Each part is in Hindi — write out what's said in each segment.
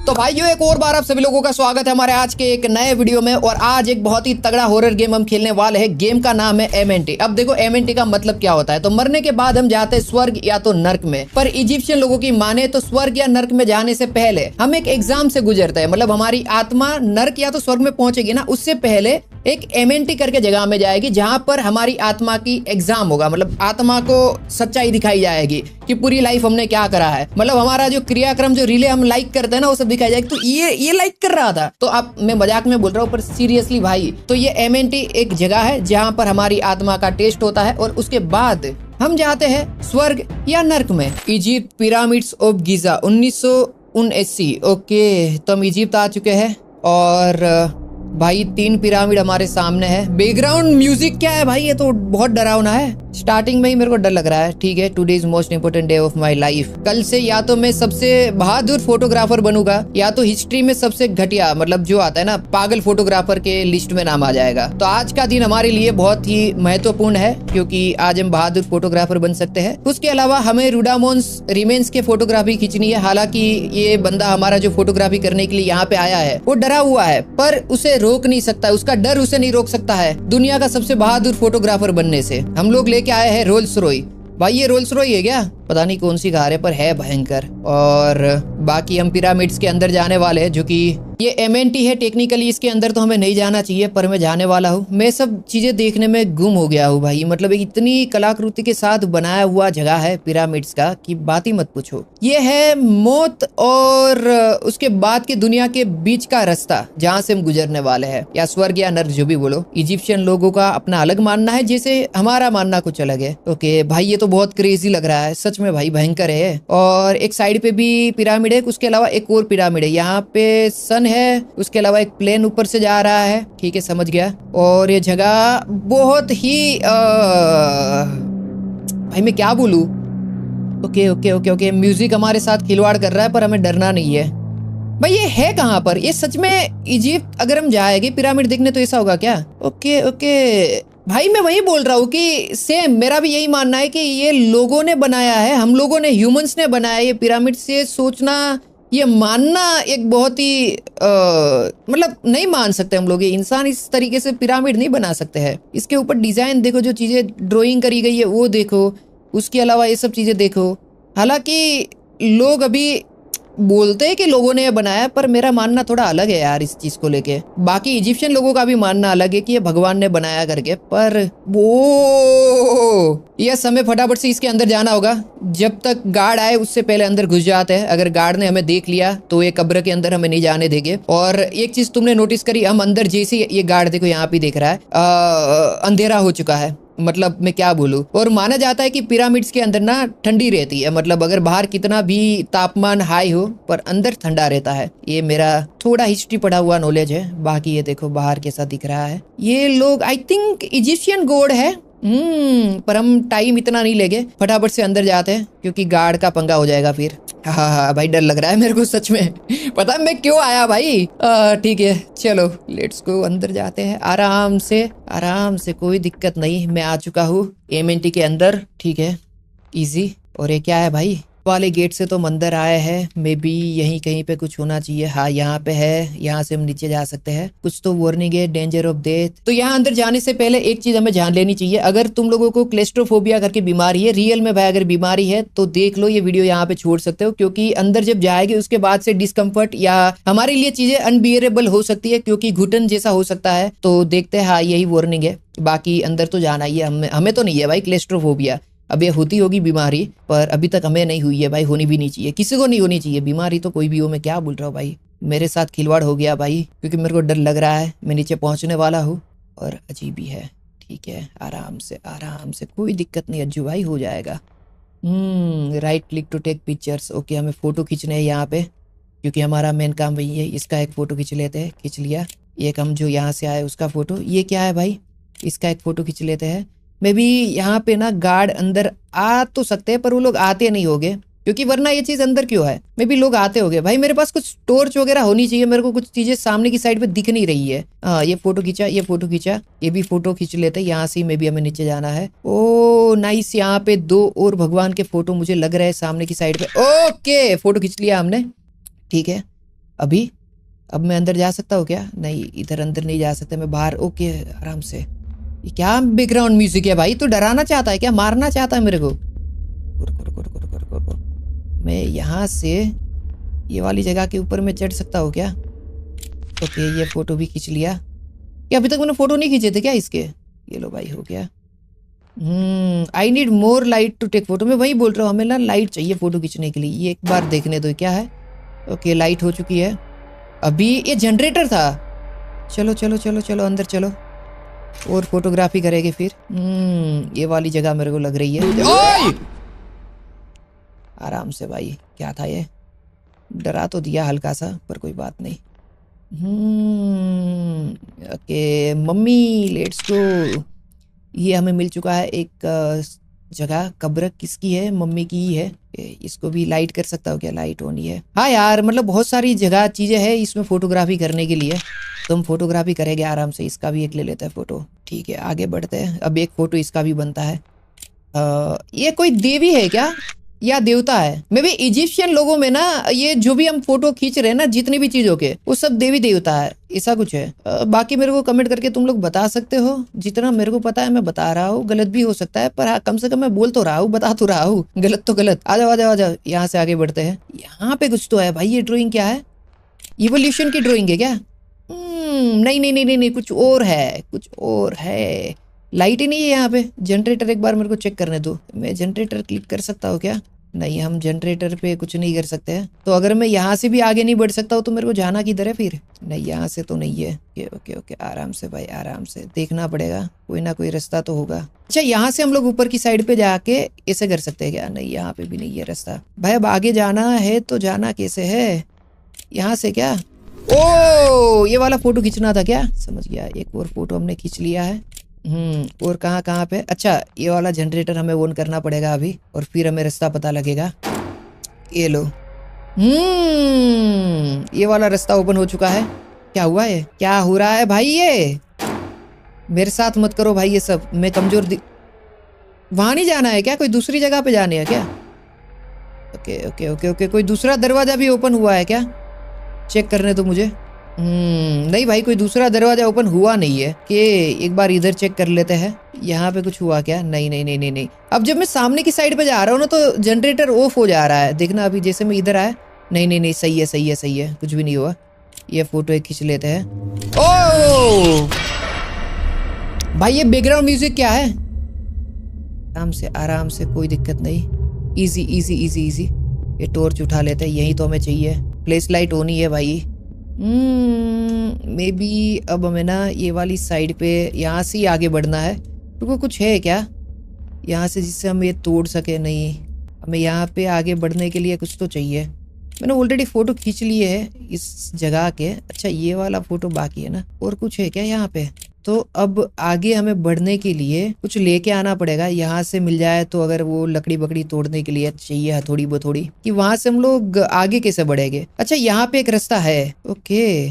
तो भाइयों एक और बार आप सभी लोगों का स्वागत है हमारे आज के एक नए वीडियो में। और आज एक बहुत ही तगड़ा हॉरर गेम हम खेलने वाले हैं। गेम का नाम है एमएनटी। अब देखो एमएनटी का मतलब क्या होता है, तो मरने के बाद हम जाते हैं स्वर्ग या तो नर्क में। पर इजिप्शियन लोगों की माने तो स्वर्ग या नर्क में जाने से पहले हम एक एग्जाम से गुजरते हैं। मतलब हमारी आत्मा नर्क या तो स्वर्ग में पहुंचेगी ना, उससे पहले एक एमएनटी करके जगह में जाएगी, जहां पर हमारी आत्मा की एग्जाम होगा। मतलब आत्मा को सच्चाई दिखाई जाएगी कि पूरी लाइफ हमने क्या करा है। मतलब हमारा जो क्रियाक्रम, जो रिले हम लाइक करते हैं ना, वो सब दिखाई जाएगी। तो ये लाइक कर रहा था, तो अब मैं मजाक में बोल रहा हूँ, पर सीरियसली भाई, तो ये एमएनटी एक जगह है जहां पर हमारी आत्मा का टेस्ट होता है और उसके बाद हम जाते हैं स्वर्ग या नर्क में। Egypt, pyramids of Giza 1979। Okay, तो हम इजिप्ट आ चुके हैं और भाई 3 पिरामिड हमारे सामने है। बैकग्राउंड म्यूजिक क्या है भाई, ये तो बहुत डरावना है। स्टार्टिंग में ही मेरे को डर लग रहा है। ठीक है, today is most important day of my life. कल से या तो मैं सबसे बहादुर फोटोग्राफर बनूंगा या तो हिस्ट्री में सबसे घटिया, मतलब जो आता है ना, पागल फोटोग्राफर के लिस्ट में नाम आ जाएगा। तो आज का दिन हमारे लिए बहुत ही महत्वपूर्ण है, क्योंकि आज हम बहादुर फोटोग्राफर बन सकते हैं। उसके अलावा हमें रूडामोन्स रिमेन्स के फोटोग्राफी खींचनी है। हालांकि ये बंदा हमारा जो फोटोग्राफी करने के लिए यहाँ पे आया है वो डरा हुआ है, पर उसे रोक नहीं सकता, उसका डर उसे नहीं रोक सकता है दुनिया का सबसे बहादुर फोटोग्राफर बनने से। हम लोग लेके आए हैं रोल्स रॉय। भाई ये रोल्स रॉय है क्या? पता नहीं कौन सी कार है, पर है भयंकर। और बाकी हम पिरामिड्स के अंदर जाने वाले हैं, जो कि ये एमएनटी है। टेक्निकली इसके अंदर तो हमें नहीं जाना चाहिए, पर मैं जाने वाला हूँ। मैं सब चीजें देखने में गुम हो गया हूँ भाई। मतलब एक इतनी कलाकृति के साथ बनाया हुआ जगह है पिरामिड्स का कि बात ही मत पूछो। ये है मौत और उसके बाद की दुनिया के बीच का रास्ता, जहाँ से हम गुजरने वाले हैं, या स्वर्ग या नर्क, जो भी बोलो। इजिप्शियन लोगों का अपना अलग मानना है, जैसे हमारा मानना कुछ अलग है। ओके भाई, ये तो बहुत क्रेजी लग रहा है सच में भाई, भयंकर है। और एक साइड पे भी पिरामिड है, उसके अलावा एक और पिरामिड है। यहाँ पे सन है, उसके अलावा एक प्लेन ऊपर से जा रहा है। ठीक है, समझ गया। और ये जगह बहुत ही भाई मैं क्या बोलूं। Okay okay okay okay, music हमारे साथ खिलवाड़ कर रहा है, पर हमें डरना नहीं है। भाई ये है कहाँ पर? ये सच में इजिप्ट अगर हम जाएंगे पिरामिड देखने तो ऐसा होगा क्या? ओके ओके भाई, मैं वही बोल रहा हूँ कि सेम मेरा भी यही मानना है कि ये लोगों ने बनाया है, हम लोगों ने, ह्यूमंस ने बनाया ये पिरामिड। से सोचना, ये मानना एक बहुत ही मतलब नहीं मान सकते हम लोग। ये इंसान इस तरीके से पिरामिड नहीं बना सकते हैं। इसके ऊपर डिजाइन देखो, जो चीजें ड्राइंग करी गई है वो देखो, उसके अलावा ये सब चीजें देखो। हालांकि लोग अभी बोलते हैं कि लोगों ने बनाया, पर मेरा मानना थोड़ा अलग है यार इस चीज को लेके। बाकी इजिप्शियन लोगों का भी मानना अलग है कि ये भगवान ने बनाया करके, पर वो ये समय फटाफट से इसके अंदर जाना होगा। जब तक गार्ड आए उससे पहले अंदर घुस जाते हैं। अगर गार्ड ने हमें देख लिया तो ये कब्र के अंदर हमें नहीं जाने देंगे। और एक चीज तुमने नोटिस करी, हम अंदर जैसे, ये गार्ड देखो यहाँ पे देख रहा है, अंधेरा हो चुका है। मतलब मैं क्या बोलूं। और माना जाता है कि पिरामिड्स के अंदर ना ठंडी रहती है। मतलब अगर बाहर कितना भी तापमान हाई हो, पर अंदर ठंडा रहता है। ये मेरा थोड़ा हिस्ट्री पढ़ा हुआ नॉलेज है। बाकी ये देखो बाहर कैसा दिख रहा है। ये लोग आई थिंक इजिप्शियन गॉड है। पर हम टाइम इतना नहीं लेंगे, फटाफट से अंदर जाते हैं, क्योंकि गार्ड का पंगा हो जाएगा फिर। हाँ हाँ भाई, डर लग रहा है मेरे को सच में। पता है मैं क्यों आया भाई। ठीक है चलो लेट्स गो, अंदर जाते हैं आराम से, कोई दिक्कत नहीं। मैं आ चुका हूँ एमएनटी के अंदर। ठीक है, इजी। और ये क्या है भाई? वाले गेट से तो हम अंदर आए हैं, मे बी यहीं कहीं पे कुछ होना चाहिए। हाँ यहाँ पे है, यहाँ से हम नीचे जा सकते हैं। कुछ तो वार्निंग है, डेंजर ऑफ डेथ। तो यहाँ अंदर जाने से पहले एक चीज हमें जान लेनी चाहिए। अगर तुम लोगों को क्लेस्ट्रोफोबिया करके बीमारी है, रियल में भाई अगर बीमारी है, तो देख लो, ये वीडियो यहाँ पे छोड़ सकते हो। क्योंकि अंदर जब जाएगी उसके बाद से डिस्कम्फर्ट या हमारे लिए चीजें अनबियरेबल हो सकती है, क्योंकि घुटन जैसा हो सकता है। तो देखते हैं, हाँ यही वार्निंग है। बाकी अंदर तो जाना ही है, हमें तो नहीं है भाई क्लेस्ट्रोफोबिया। अब ये होती होगी बीमारी, पर अभी तक हमें नहीं हुई है भाई, होनी भी नहीं चाहिए, किसी को नहीं होनी चाहिए बीमारी। तो कोई भी हो, मैं क्या बोल रहा हूँ भाई, मेरे साथ खिलवाड़ हो गया भाई, क्योंकि मेरे को डर लग रहा है। मैं नीचे पहुंचने वाला हूँ और अजीब ही है। ठीक है, आराम से, कोई दिक्कत नहीं अज्जू भाई, हो जाएगा। Right click to take pictures. Okay, हमें फोटो खींचने हैं यहाँ पे, क्योंकि हमारा मेन काम वही है। इसका एक फोटो खींच लेते हैं, खींच लिया। एक हम जो यहाँ से आए उसका फोटो। ये क्या है भाई? इसका एक फोटो खींच लेते हैं। मे बी यहाँ पे ना गार्ड अंदर आ तो सकते हैं, पर वो लोग आते नहीं होंगे, क्योंकि वरना ये चीज अंदर क्यों है? मे बी लोग आते होंगे भाई। मेरे पास कुछ टॉर्च वगैरह होनी चाहिए, मेरे को कुछ चीजें सामने की साइड पे दिख नहीं रही है। ये फोटो खींचा, ये भी फोटो खींच लेते हैं। यहाँ से मे बी हमें नीचे जाना है। ओ नाइस, यहाँ पे 2 और भगवान के फोटो मुझे लग रहा है सामने की साइड पे। ओके, फोटो खींच लिया हमने। ठीक है, अभी अब मैं अंदर जा सकता हूँ क्या? नहीं, इधर अंदर नहीं जा सकते, मैं बाहर। ओके, आराम से। ये क्या बैकग्राउंड म्यूजिक है भाई? तू डराना चाहता है क्या? मारना चाहता है मेरे को? मैं यहाँ से ये वाली जगह के ऊपर में चढ़ सकता हूँ क्या? ओके, ये फोटो भी खींच लिया। क्या अभी तक मैंने फोटो नहीं खींचे थे क्या इसके? ये लो भाई, हो गया। I need more light to take photo. मैं वही बोल रहा हूँ, हमें ना लाइट चाहिए फोटो खींचने के लिए। ये एक बार देखने दो क्या है। ओके, लाइट हो चुकी है। अभी ये जनरेटर था। चलो चलो चलो चलो अंदर चलो, और फोटोग्राफी करेंगे फिर। ये वाली जगह मेरे को लग रही है। ओए! आराम से भाई, क्या था ये? डरा तो दिया हल्का सा, पर कोई बात नहीं। Okay mummy, let's go. ये हमें मिल चुका है एक जगह। कब्र किसकी है? मम्मी की ही है। इसको भी लाइट कर सकता हूँ क्या? लाइट ऑन ही है। हाँ यार, मतलब बहुत सारी जगह चीजें हैं इसमें फोटोग्राफी करने के लिए, तो हम फोटोग्राफी करेंगे आराम से। इसका भी एक ले लेते हैं फोटो। ठीक है, आगे बढ़ते हैं। अब एक फोटो इसका भी बनता है। ये कोई देवी है क्या या देवता है? मे भी इजिप्शियन लोगों में ना, ये जो भी हम फोटो खींच रहे हैं ना, जितनी भी चीजों के, वो सब देवी देवता है, ऐसा कुछ है। बाकी मेरे को कमेंट करके तुम लोग बता सकते हो। जितना मेरे को पता है मैं बता रहा हूँ, गलत भी हो सकता है, पर हाँ, कम से कम मैं बोल तो रहा हूँ, बता तो रहा हूँ। गलत तो गलत। आ जाओ आ जाओ आ जाओ, यहाँ से आगे बढ़ते हैं। यहाँ पे कुछ तो है भाई। ये ड्रॉइंग क्या है? इवोल्यूशन की ड्रॉइंग है क्या? नहीं नहीं नहीं नहीं नहीं, कुछ और है, कुछ और है। लाइट ही नहीं है यहाँ पे। जनरेटर एक बार मेरे को चेक करने दो। मैं जनरेटर क्लिक कर सकता हूँ क्या? नहीं, हम जनरेटर पे कुछ नहीं कर सकते हैं। तो अगर मैं यहाँ से भी आगे नहीं बढ़ सकता हूँ तो मेरे को जाना किधर है फिर? नहीं, यहाँ से तो नहीं है। ओके ओके ओके, आराम से भाई, आराम से देखना पड़ेगा, कोई ना कोई रास्ता तो होगा। अच्छा, यहाँ से हम लोग ऊपर की साइड पे जाके ऐसे कर सकते हैं क्या? नहीं, यहाँ पे भी नहीं है रास्ता। भाई अब आगे जाना है तो जाना कैसे है? यहाँ से क्या? ओ, ये वाला फोटो खींचना था क्या? समझ गया, एक और फोटो हमने खींच लिया है। और कहाँ कहाँ पे? अच्छा, ये वाला जनरेटर हमें ऑन करना पड़ेगा अभी, और फिर हमें रास्ता पता लगेगा। ये लो। ये वाला रास्ता ओपन हो चुका है। क्या हुआ है? क्या हो रहा है भाई? ये मेरे साथ मत करो भाई ये सब, मैं कमजोर वहां नहीं जाना है क्या? कोई दूसरी जगह पे जाने है क्या? ओके ओके ओके ओके, कोई दूसरा दरवाजा भी ओपन हुआ है क्या? चेक करने दो मुझे। नहीं भाई, कोई दूसरा दरवाजा ओपन हुआ नहीं है। कि एक बार इधर चेक कर लेते हैं। यहाँ पे कुछ हुआ क्या? नहीं नहीं नहीं नहीं नहीं। अब जब मैं सामने की साइड पे जा रहा हूँ ना, तो जनरेटर ऑफ हो जा रहा है। देखना अभी, जैसे मैं इधर आया। नहीं नहीं नहीं, सही है सही है सही है, कुछ भी नहीं हुआ। ये फोटो एक खींच लेते हैं। ओ भाई, ये बैकग्राउंड म्यूजिक क्या है? आराम से, कोई दिक्कत नहीं। Easy easy easy easy. ये टॉर्च उठा लेते हैं, यही तो हमें चाहिए। फ्लैश लाइट होनी है भाई। मे बी अब हमें ना ये वाली साइड पे यहाँ से ही आगे बढ़ना है। तो कुछ है क्या यहाँ से जिससे हम ये तोड़ सके? नहीं, हमें यहाँ पे आगे बढ़ने के लिए कुछ तो चाहिए। मैंने ऑलरेडी फोटो खींच लिए है इस जगह के। अच्छा, ये वाला फोटो बाकी है ना? और कुछ है क्या यहाँ पे? तो अब आगे हमें बढ़ने के लिए कुछ लेके आना पड़ेगा। यहाँ से मिल जाए तो, अगर वो लकड़ी बकड़ी तोड़ने के लिए चाहिए हथौड़ी बथौड़ी, कि वहां से हम लोग आगे कैसे बढ़ेंगे। अच्छा, यहाँ पे एक रास्ता है। ओके,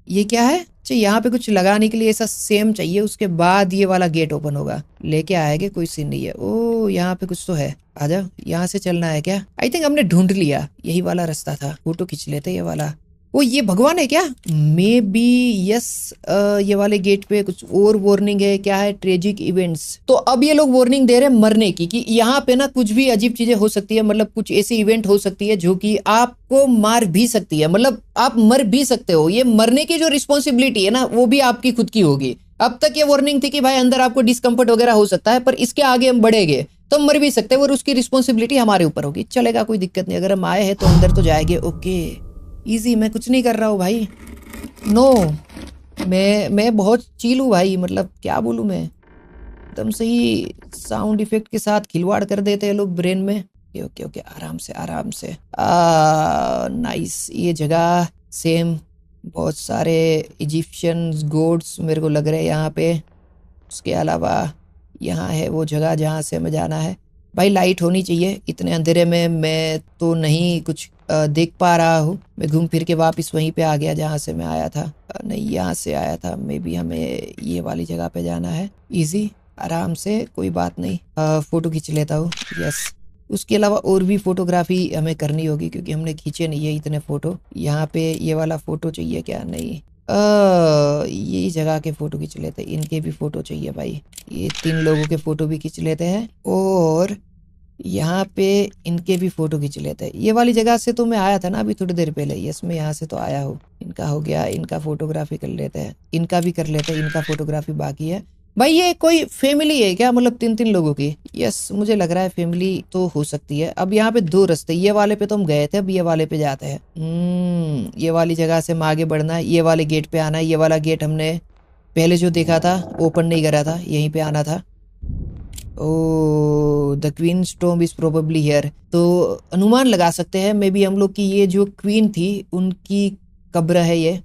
ये क्या है? अच्छा, यहाँ पे कुछ लगाने के लिए ऐसा सेम चाहिए, उसके बाद ये वाला गेट ओपन होगा। लेके आएंगे, कोई सीन नहीं है। ओ, यहाँ पे कुछ तो है। आ जाओ, यहाँ से चलना है क्या? आई थिंक हमने ढूंढ लिया, यही वाला रास्ता था। फोटो खींच लेते ये वाला। ओ, ये भगवान है क्या? May be yes. ये वाले गेट पे कुछ और वार्निंग है। क्या है? Tragic events. तो अब ये लोग वार्निंग दे रहे हैं मरने की, कि यहाँ पे ना कुछ भी अजीब चीजें हो सकती है। मतलब कुछ ऐसी इवेंट हो सकती है जो कि आपको मार भी सकती है, मतलब आप मर भी सकते हो। ये मरने की जो रिस्पॉन्सिबिलिटी है ना, वो भी आपकी खुद की होगी। अब तक ये वार्निंग थी कि भाई अंदर आपको डिस्कम्फर्ट वगैरह हो सकता है, पर इसके आगे हम बढ़ेंगे तो हम मर भी सकते हैं, और उसकी रिस्पॉन्सिबिलिटी हमारे ऊपर होगी। चलेगा, कोई दिक्कत नहीं। अगर हम आए हैं तो अंदर तो जाएंगे। Okay, easy. मैं कुछ नहीं कर रहा हूँ भाई। नो, मैं बहुत चिल हूँ भाई। मतलब क्या बोलूँ मैं, एकदम सही साउंड इफेक्ट के साथ खिलवाड़ कर देते हैं लोग ब्रेन में। ओके ओके ओके, आराम से आराम से। नाइस। ये जगह सेम, बहुत सारे इजिप्शियन गॉड्स मेरे को लग रहे हैं यहाँ पे। उसके अलावा यहाँ है वो जगह जहाँ से हमें जाना है। भाई लाइट होनी चाहिए, इतने अंधेरे में मैं तो नहीं कुछ देख पा रहा हूँ। मैं घूम फिर के वापस वहीं पे आ गया जहाँ से मैं आया था। नहीं, यहाँ से आया था। मे बी हमें ये वाली जगह पे जाना है। इजी, आराम से, कोई बात नहीं। फोटो खींच लेता हूँ। यस, उसके अलावा और भी फोटोग्राफी हमें करनी होगी क्योंकि हमने खींचे नहीं है इतने फोटो। यहाँ पे ये वाला फोटो चाहिए क्या? नहीं, ये जगह के फोटो खींच लेते हैं, इनके भी फोटो चाहिए भाई। ये 3 लोगों के फोटो भी खींच लेते हैं और यहाँ पे इनके भी फोटो खींच लेते हैं। ये वाली जगह से तो मैं आया था ना अभी थोड़ी देर पहले, यस मैं यहाँ से तो आया हूँ। इनका हो गया, इनका फोटोग्राफी कर लेते हैं, इनका भी कर लेते हैं, इनका फोटोग्राफी बाकी है। भाई ये कोई फैमिली है क्या? मतलब 3-3 लोगों की? यस मुझे लग रहा है फैमिली तो हो सकती है। अब यहाँ पे 2 रास्ते, ये वाले पे तो हम गए थे, अब ये वाले पे जाते हैं। ये वाली जगह से हम आगे बढ़ना है, ये वाले गेट पे आना है। ये वाला गेट हमने पहले जो देखा था ओपन नहीं करा था, यहीं पे आना था। Oh the queen tomb is probably here. तो अनुमान लगा सकते हैं मे बी हम लोग की ये जो क्वीन थी उनकी कब्र है, ये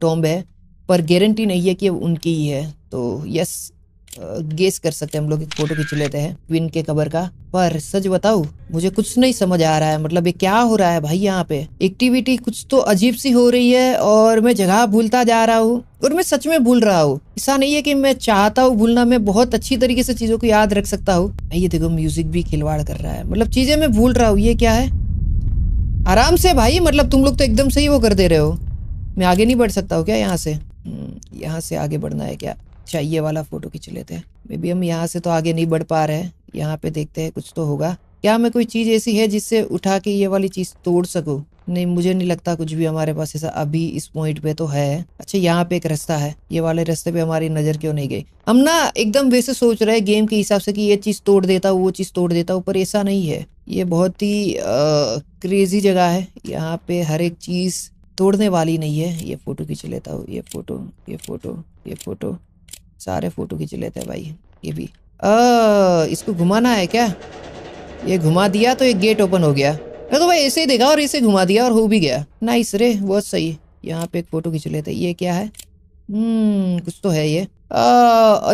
टॉम्ब है, पर गारंटी नहीं है कि उनकी ही है। तो यस गेस कर सकते हैं हम लोग। एक फोटो खींच लेते हैं क्वीन के कब्र का। पर सच बताऊं मुझे कुछ नहीं समझ आ रहा है, मतलब ये क्या हो रहा है भाई? यहाँ पे एक्टिविटी कुछ तो अजीब सी हो रही है और मैं जगह भूलता जा रहा हूँ, और मैं सच में भूल रहा हूँ। ऐसा नहीं है कि मैं चाहता हूँ भूलना, मैं बहुत अच्छी तरीके से चीजों को याद रख सकता हूँ। ये देखो म्यूजिक भी खिलवाड़ कर रहा है, मतलब चीजें मैं भूल रहा हूँ। ये क्या है? आराम से भाई, मतलब तुम लोग तो एकदम सही वो कर दे रहे हो। मैं आगे नहीं बढ़ सकता हूँ क्या यहाँ से? यहाँ से आगे बढ़ना है क्या? अच्छा ये वाला फोटो खींच लेते हैं। मे बी हम यहाँ से तो आगे नहीं बढ़ पा रहे हैं, यहाँ पे देखते हैं कुछ तो होगा क्या। मैं कोई चीज ऐसी है जिससे उठा के ये वाली चीज तोड़ सकूं? नहीं मुझे नहीं लगता कुछ भी हमारे पास ऐसा अभी इस पॉइंट पे तो है। अच्छा यहाँ पे एक रास्ता है, ये वाले रास्ते पे हमारी नजर क्यों नहीं गई? हम ना एकदम वैसे सोच रहे हैं गेम के हिसाब से कि ये चीज तोड़ देता हूँ वो चीज तोड़ देता हूँ, पर ऐसा नहीं है। ये बहुत ही क्रेजी जगह है, यहाँ पे हर एक चीज तोड़ने वाली नहीं है। ये फोटो खींच लेता हूँ, ये फोटो, ये फोटो, ये फोटो, सारे फोटो खींच लेते हैं भाई। ये भी इसको घुमाना है क्या? ये घुमा दिया तो एक गेट ओपन हो गया। मैं तो भाई ऐसे ही देखा और इसे घुमा दिया और हो भी गया। नाइस रे, बहुत सही। यहाँ पे एक फोटो खींच लेते हैं। ये क्या है? कुछ तो है ये।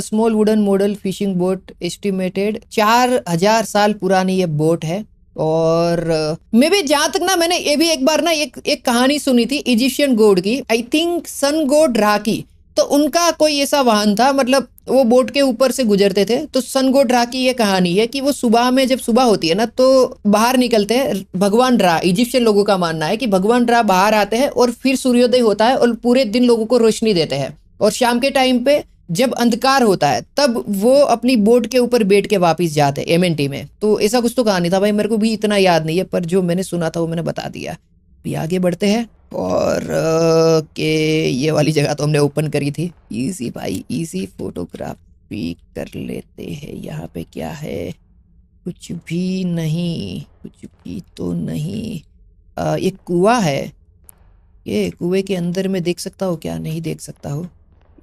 Small wooden model fishing boat estimated 4000 साल पुरानी ये बोट है। और मे भी जहां तक ना मैंने ये भी एक बार ना एक कहानी सुनी थी इजिप्शियन गॉड की, आई थिंक सन गॉड रा की। तो उनका कोई ऐसा वाहन था, मतलब वो बोट के ऊपर से गुजरते थे। तो सन गॉड रा की ये कहानी है कि वो सुबह में, जब सुबह होती है ना, तो बाहर निकलते हैं भगवान रा। इजिप्शियन लोगों का मानना है कि भगवान रा बाहर आते हैं और फिर सूर्योदय होता है और पूरे दिन लोगों को रोशनी देते हैं। और शाम के टाइम पे जब अंधकार होता है तब वो अपनी बोट के ऊपर बैठ के वापिस जाते हैं एमएनटी में। तो ऐसा कुछ तो कहानी था भाई, मेरे को भी इतना याद नहीं है, पर जो मैंने सुना था वो मैंने बता दिया। भी आगे बढ़ते हैं और के ये वाली जगह तो हमने ओपन करी थी। इजी भाई इजी, फोटोग्राफी कर लेते हैं। यहाँ पे क्या है? कुछ भी नहीं, कुछ भी तो नहीं। एक कुआं है, ये कुएं के अंदर में देख सकता हूँ क्या? नहीं देख सकता हूँ।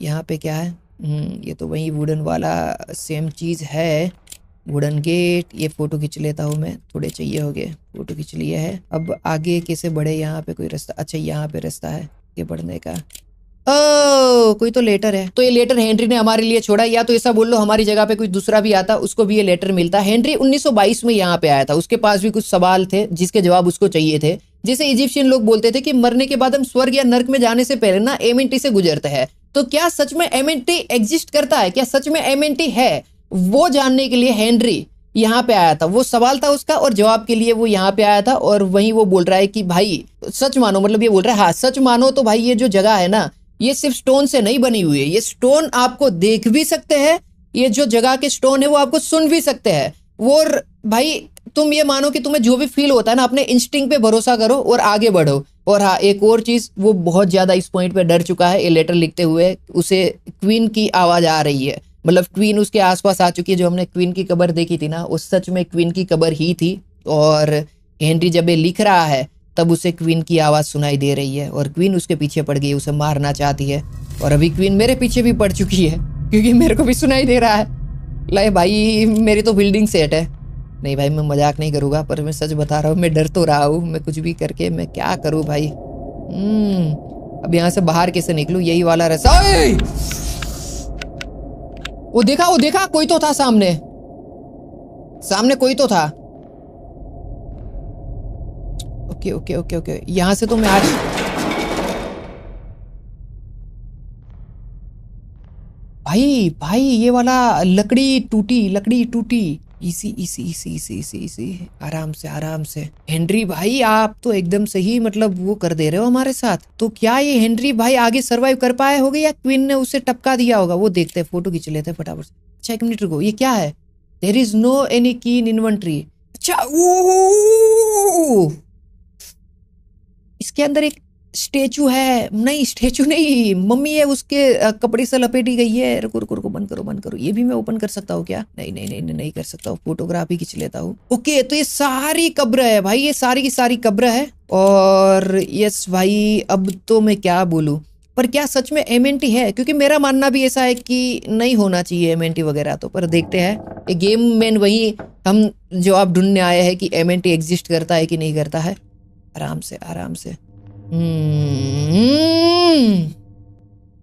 यहाँ पे क्या है? ये तो वही वुडन वाला सेम चीज है, वुडन गेट। ये फोटो खींच लेता हूँ मैं, थोड़े चाहिए हो गए, फोटो खींच लिया है। अब आगे कैसे बढ़े? यहाँ पे कोई रास्ता? अच्छा यहाँ पे रास्ता है ये बढ़ने का। कोई तो लेटर है। तो ये लेटर हेनरी ने हमारे लिए छोड़ा, या तो ऐसा बोल लो हमारी जगह पे कोई दूसरा भी आता उसको भी ये लेटर मिलता। हेनरी 1922 में यहाँ पे आया था, उसके पास भी कुछ सवाल थे जिसके जवाब उसको चाहिए थे। जैसे इजिप्शियन लोग बोलते थे कि मरने के बाद हम स्वर्ग या नर्क में जाने से पहले ना एमएनटी से गुजरते हैं। तो क्या सच में एमएनटी एग्जिस्ट करता है? क्या सच में एमएनटी है? वो जानने के लिए हेनरी यहाँ पे आया था। वो सवाल था उसका और जवाब के लिए वो यहाँ पे आया था। और वहीं वो बोल रहा है कि भाई सच मानो, मतलब ये बोल रहा है हाँ सच मानो तो भाई ये जो जगह है ना, ये सिर्फ स्टोन से नहीं बनी हुई है। ये स्टोन आपको देख भी सकते हैं, ये जो जगह के स्टोन है वो आपको सुन भी सकते हैं। वो भाई तुम ये मानो कि तुम्हें जो भी फील होता है ना, अपने इंस्टिंक्ट पे भरोसा करो और आगे बढ़ो। और हाँ एक और चीज, वो बहुत ज्यादा इस पॉइंट पे डर चुका है। ये लेटर लिखते हुए उसे क्वीन की आवाज आ रही है, मतलब क्वीन उसके आसपास आ चुकी है। जो हमने क्वीन की कब्र देखी थी ना, वो सच में क्वीन की कब्र ही थी। और हेनरी जब ये लिख रहा है तब उसे क्वीन की आवाज सुनाई दे रही है और क्वीन उसके पीछे पड़ गई, उसे मारना चाहती है। और अभी क्वीन मेरे पीछे भी पड़ चुकी है क्योंकि मेरे को भी सुनाई दे रहा है। लाई भाई मेरी तो बिल्डिंग सेट है। नहीं भाई मैं मजाक नहीं करूंगा, पर मैं सच बता रहा हूँ, मैं डर तो रहा हूँ। मैं कुछ भी करके मैं क्या करूँ भाई? अब यहाँ से बाहर कैसे निकलूं? यही वाला रास्ता। वो देखा कोई तो था सामने, सामने कोई तो था। ओके ओके ओके ओके, यहाँ से तो मैं आज भाई ये वाला लकड़ी टूटी। इसी इसी इसी इसी इसी इसी आराम से आराम से। हेनरी भाई आप तो एकदम से ही मतलब वो कर दे रहे हो हमारे साथ। तो क्या ये हेनरी भाई आगे सरवाइव कर पाए होगे या क्वीन ने उसे टपका दिया होगा? वो देखते हैं, फोटो खींच लेते हैं फटाफट से। अच्छा 1 मिनट रुको, ये क्या है? देयर इज नो एनी की इन इन्वेंट्री। अच्छा इसके अंदर एक स्टेचू है। नहीं स्टेचू नहीं, मम्मी है, उसके कपड़े से लपेटी गई है। रुको रुको रुको, बंद करो बंद करो। ये भी मैं ओपन कर सकता हूँ क्या? नहीं नहीं नहीं नहीं कर सकता हूँ, फोटोग्राफी खींच लेता हूँ। ओके तो ये सारी कब्र है भाई, ये सारी की सारी कब्र है। और यस भाई अब तो मैं क्या बोलूँ, पर क्या सच में एमएनटी है? क्योंकि मेरा मानना भी ऐसा है कि नहीं होना चाहिए एमएनटी वगैरह तो, पर देखते हैं। ये गेम में वही हम जवाब ढूंढने आए हैं कि एमएनटी एग्जिस्ट करता है कि नहीं करता है। आराम से आराम से।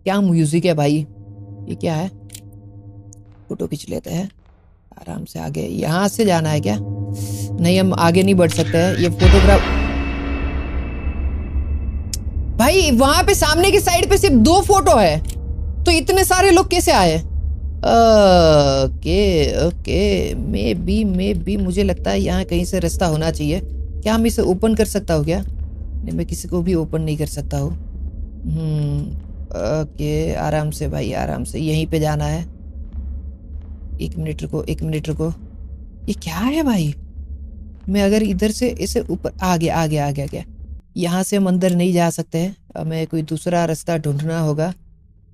क्या म्यूजिक है भाई, ये क्या है? फोटो खींच लेते हैं आराम से। आगे यहां से जाना है क्या? नहीं हम आगे नहीं बढ़ सकते हैं। ये फोटोग्राफ भाई वहां पे सामने की साइड पे सिर्फ 2 फोटो है, तो इतने सारे लोग कैसे आए? ओके ओके, मे बी मुझे लगता है यहाँ कहीं से रास्ता होना चाहिए। क्या हम इसे ओपन कर सकता हूँ क्या? नहीं मैं किसी को भी ओपन नहीं कर सकता हूँ। ओके आराम से भाई आराम से, यहीं पे जाना है। 1 मिनट रुको 1 मिनट रुको, ये क्या है भाई? मैं अगर इधर से इसे ऊपर आ गया। यहाँ से हम अंदर नहीं जा सकते हैं, हमें कोई दूसरा रास्ता ढूंढना होगा।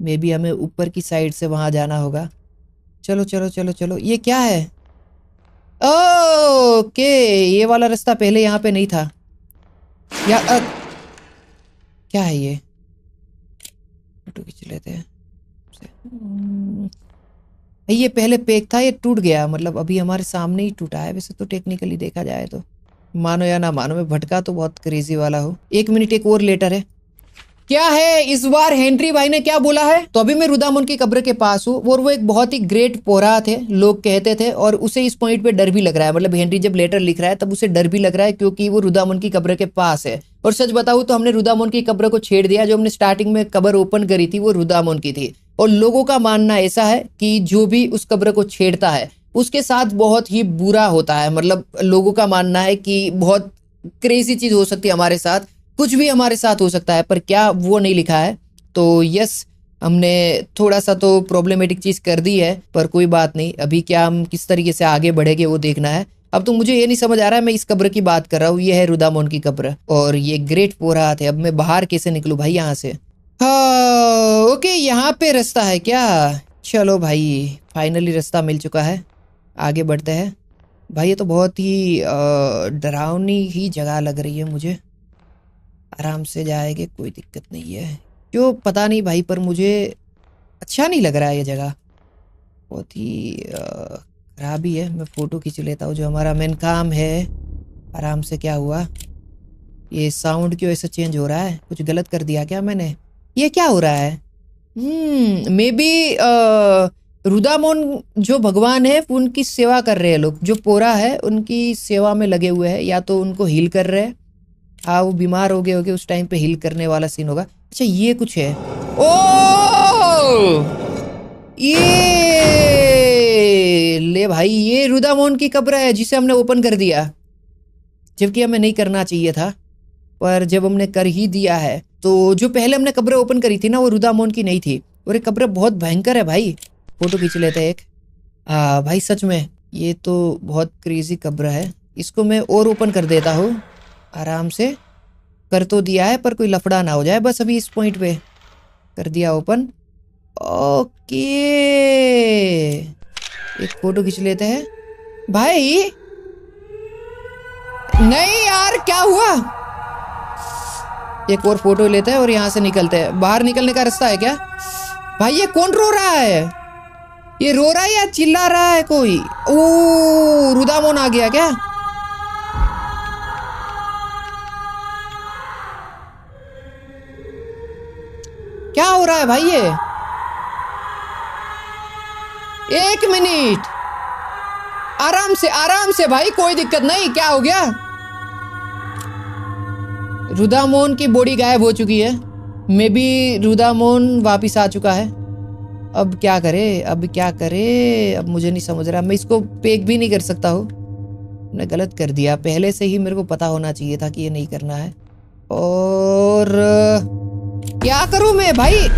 मे बी हमें ऊपर की साइड से वहां जाना होगा। चलो चलो चलो चलो, ये क्या है? ओके ये वाला रास्ता पहले यहाँ पे नहीं था। क्या है ये? फोटो खींच लेते हैं। ये पहले पैक था, ये टूट गया, मतलब अभी हमारे सामने ही टूटा है। वैसे तो टेक्निकली देखा जाए तो, मानो या ना मानो, मैं भटका तो बहुत क्रेजी वाला हूँ। 1 मिनट, एक और लेटर है। क्या है इस बार हेनरी भाई ने क्या बोला है? तो अभी मैं रुदामुन की कब्र के पास हूँ और वो एक बहुत ही ग्रेट पोरा थे, लोग कहते थे, और उसे इस पॉइंट पे डर भी लग रहा है। मतलब हेनरी जब लेटर लिख रहा है तब उसे डर भी लग रहा है, क्योंकि वो रुदामुन की कब्र के पास है। और सच बताऊं तो हमने रुदामुन की कब्र को छेड़ दिया। जो हमने स्टार्टिंग में कब्र ओपन करी थी वो रुदामुन की थी, और लोगों का मानना ऐसा है कि जो भी उस कब्र को छेड़ता है उसके साथ बहुत ही बुरा होता है। मतलब लोगों का मानना है कि बहुत क्रेजी चीज हो सकती है हमारे साथ, कुछ भी हमारे साथ हो सकता है, पर क्या वो नहीं लिखा है। तो यस हमने थोड़ा सा तो प्रॉब्लमेटिक चीज कर दी है, पर कोई बात नहीं। अभी क्या हम किस तरीके से आगे बढ़ेंगे वो देखना है। अब तो मुझे ये नहीं समझ आ रहा है, मैं इस कब्र की बात कर रहा हूँ, ये है रुदामोन की कब्र और ये ग्रेट पोरा थे। अब मैं बाहर कैसे निकलूं भाई यहाँ से? हाँ ओके यहाँ पे रास्ता है क्या? चलो भाई फाइनली रास्ता मिल चुका है, आगे बढ़ते हैं। भाई ये तो बहुत ही डरावनी ही जगह लग रही है मुझे। आराम से जाएंगे, कोई दिक्कत नहीं है। क्यों पता नहीं भाई, पर मुझे अच्छा नहीं लग रहा है ये जगह, बहुत ही खराब ही है। मैं फोटो खींच लेता हूँ, जो हमारा मेन काम है। आराम से। क्या हुआ? ये साउंड क्यों ऐसा चेंज हो रहा है? कुछ गलत कर दिया क्या मैंने? ये क्या हो रहा है? मे बी रुदामोन जो भगवान है उनकी सेवा कर रहे हैं लोग, जो पोरा है उनकी सेवा में लगे हुए हैं, या तो उनको हील कर रहे हैं। हाँ वो बीमार हो गए होगे, उस टाइम पे हील करने वाला सीन होगा। अच्छा ये कुछ है। ओ ये ले भाई, ये रुदामोन की कब्र है जिसे हमने ओपन कर दिया, जबकि हमें नहीं करना चाहिए था, पर जब हमने कर ही दिया है। तो जो पहले हमने कब्र ओपन करी थी ना वो रुदामोन की नहीं थी, और ये कब्र बहुत भयंकर है भाई। फोटो खींच लेते हैं एक। भाई सच में ये तो बहुत क्रेजी कब्र है। इसको मैं और ओपन कर देता हूँ आराम से। कर तो दिया है पर कोई लफड़ा ना हो जाए बस। अभी इस पॉइंट पे कर दिया ओपन। ओके एक फोटो खींच लेते हैं भाई। नहीं यार क्या हुआ? एक और फोटो लेते हैं और यहाँ से निकलते हैं। बाहर निकलने का रास्ता है क्या? भाई ये कौन रो रहा है? ये रो रहा है या चिल्ला रहा है कोई? ओ रुदामोन आ गया क्या? क्या हो रहा है भाई? ये 1 मिनट, आराम से भाई, कोई दिक्कत नहीं। क्या हो गया? रुदामोन की बॉडी गायब हो चुकी है। मे बी रुदामोन वापिस आ चुका है। अब क्या करे, अब क्या करे, अब मुझे नहीं समझ रहा। मैं इसको पेक भी नहीं कर सकता हूँ, मैंने गलत कर दिया। पहले से ही मेरे को पता होना चाहिए था कि ये नहीं करना है। और क्या करूं मैं भाई,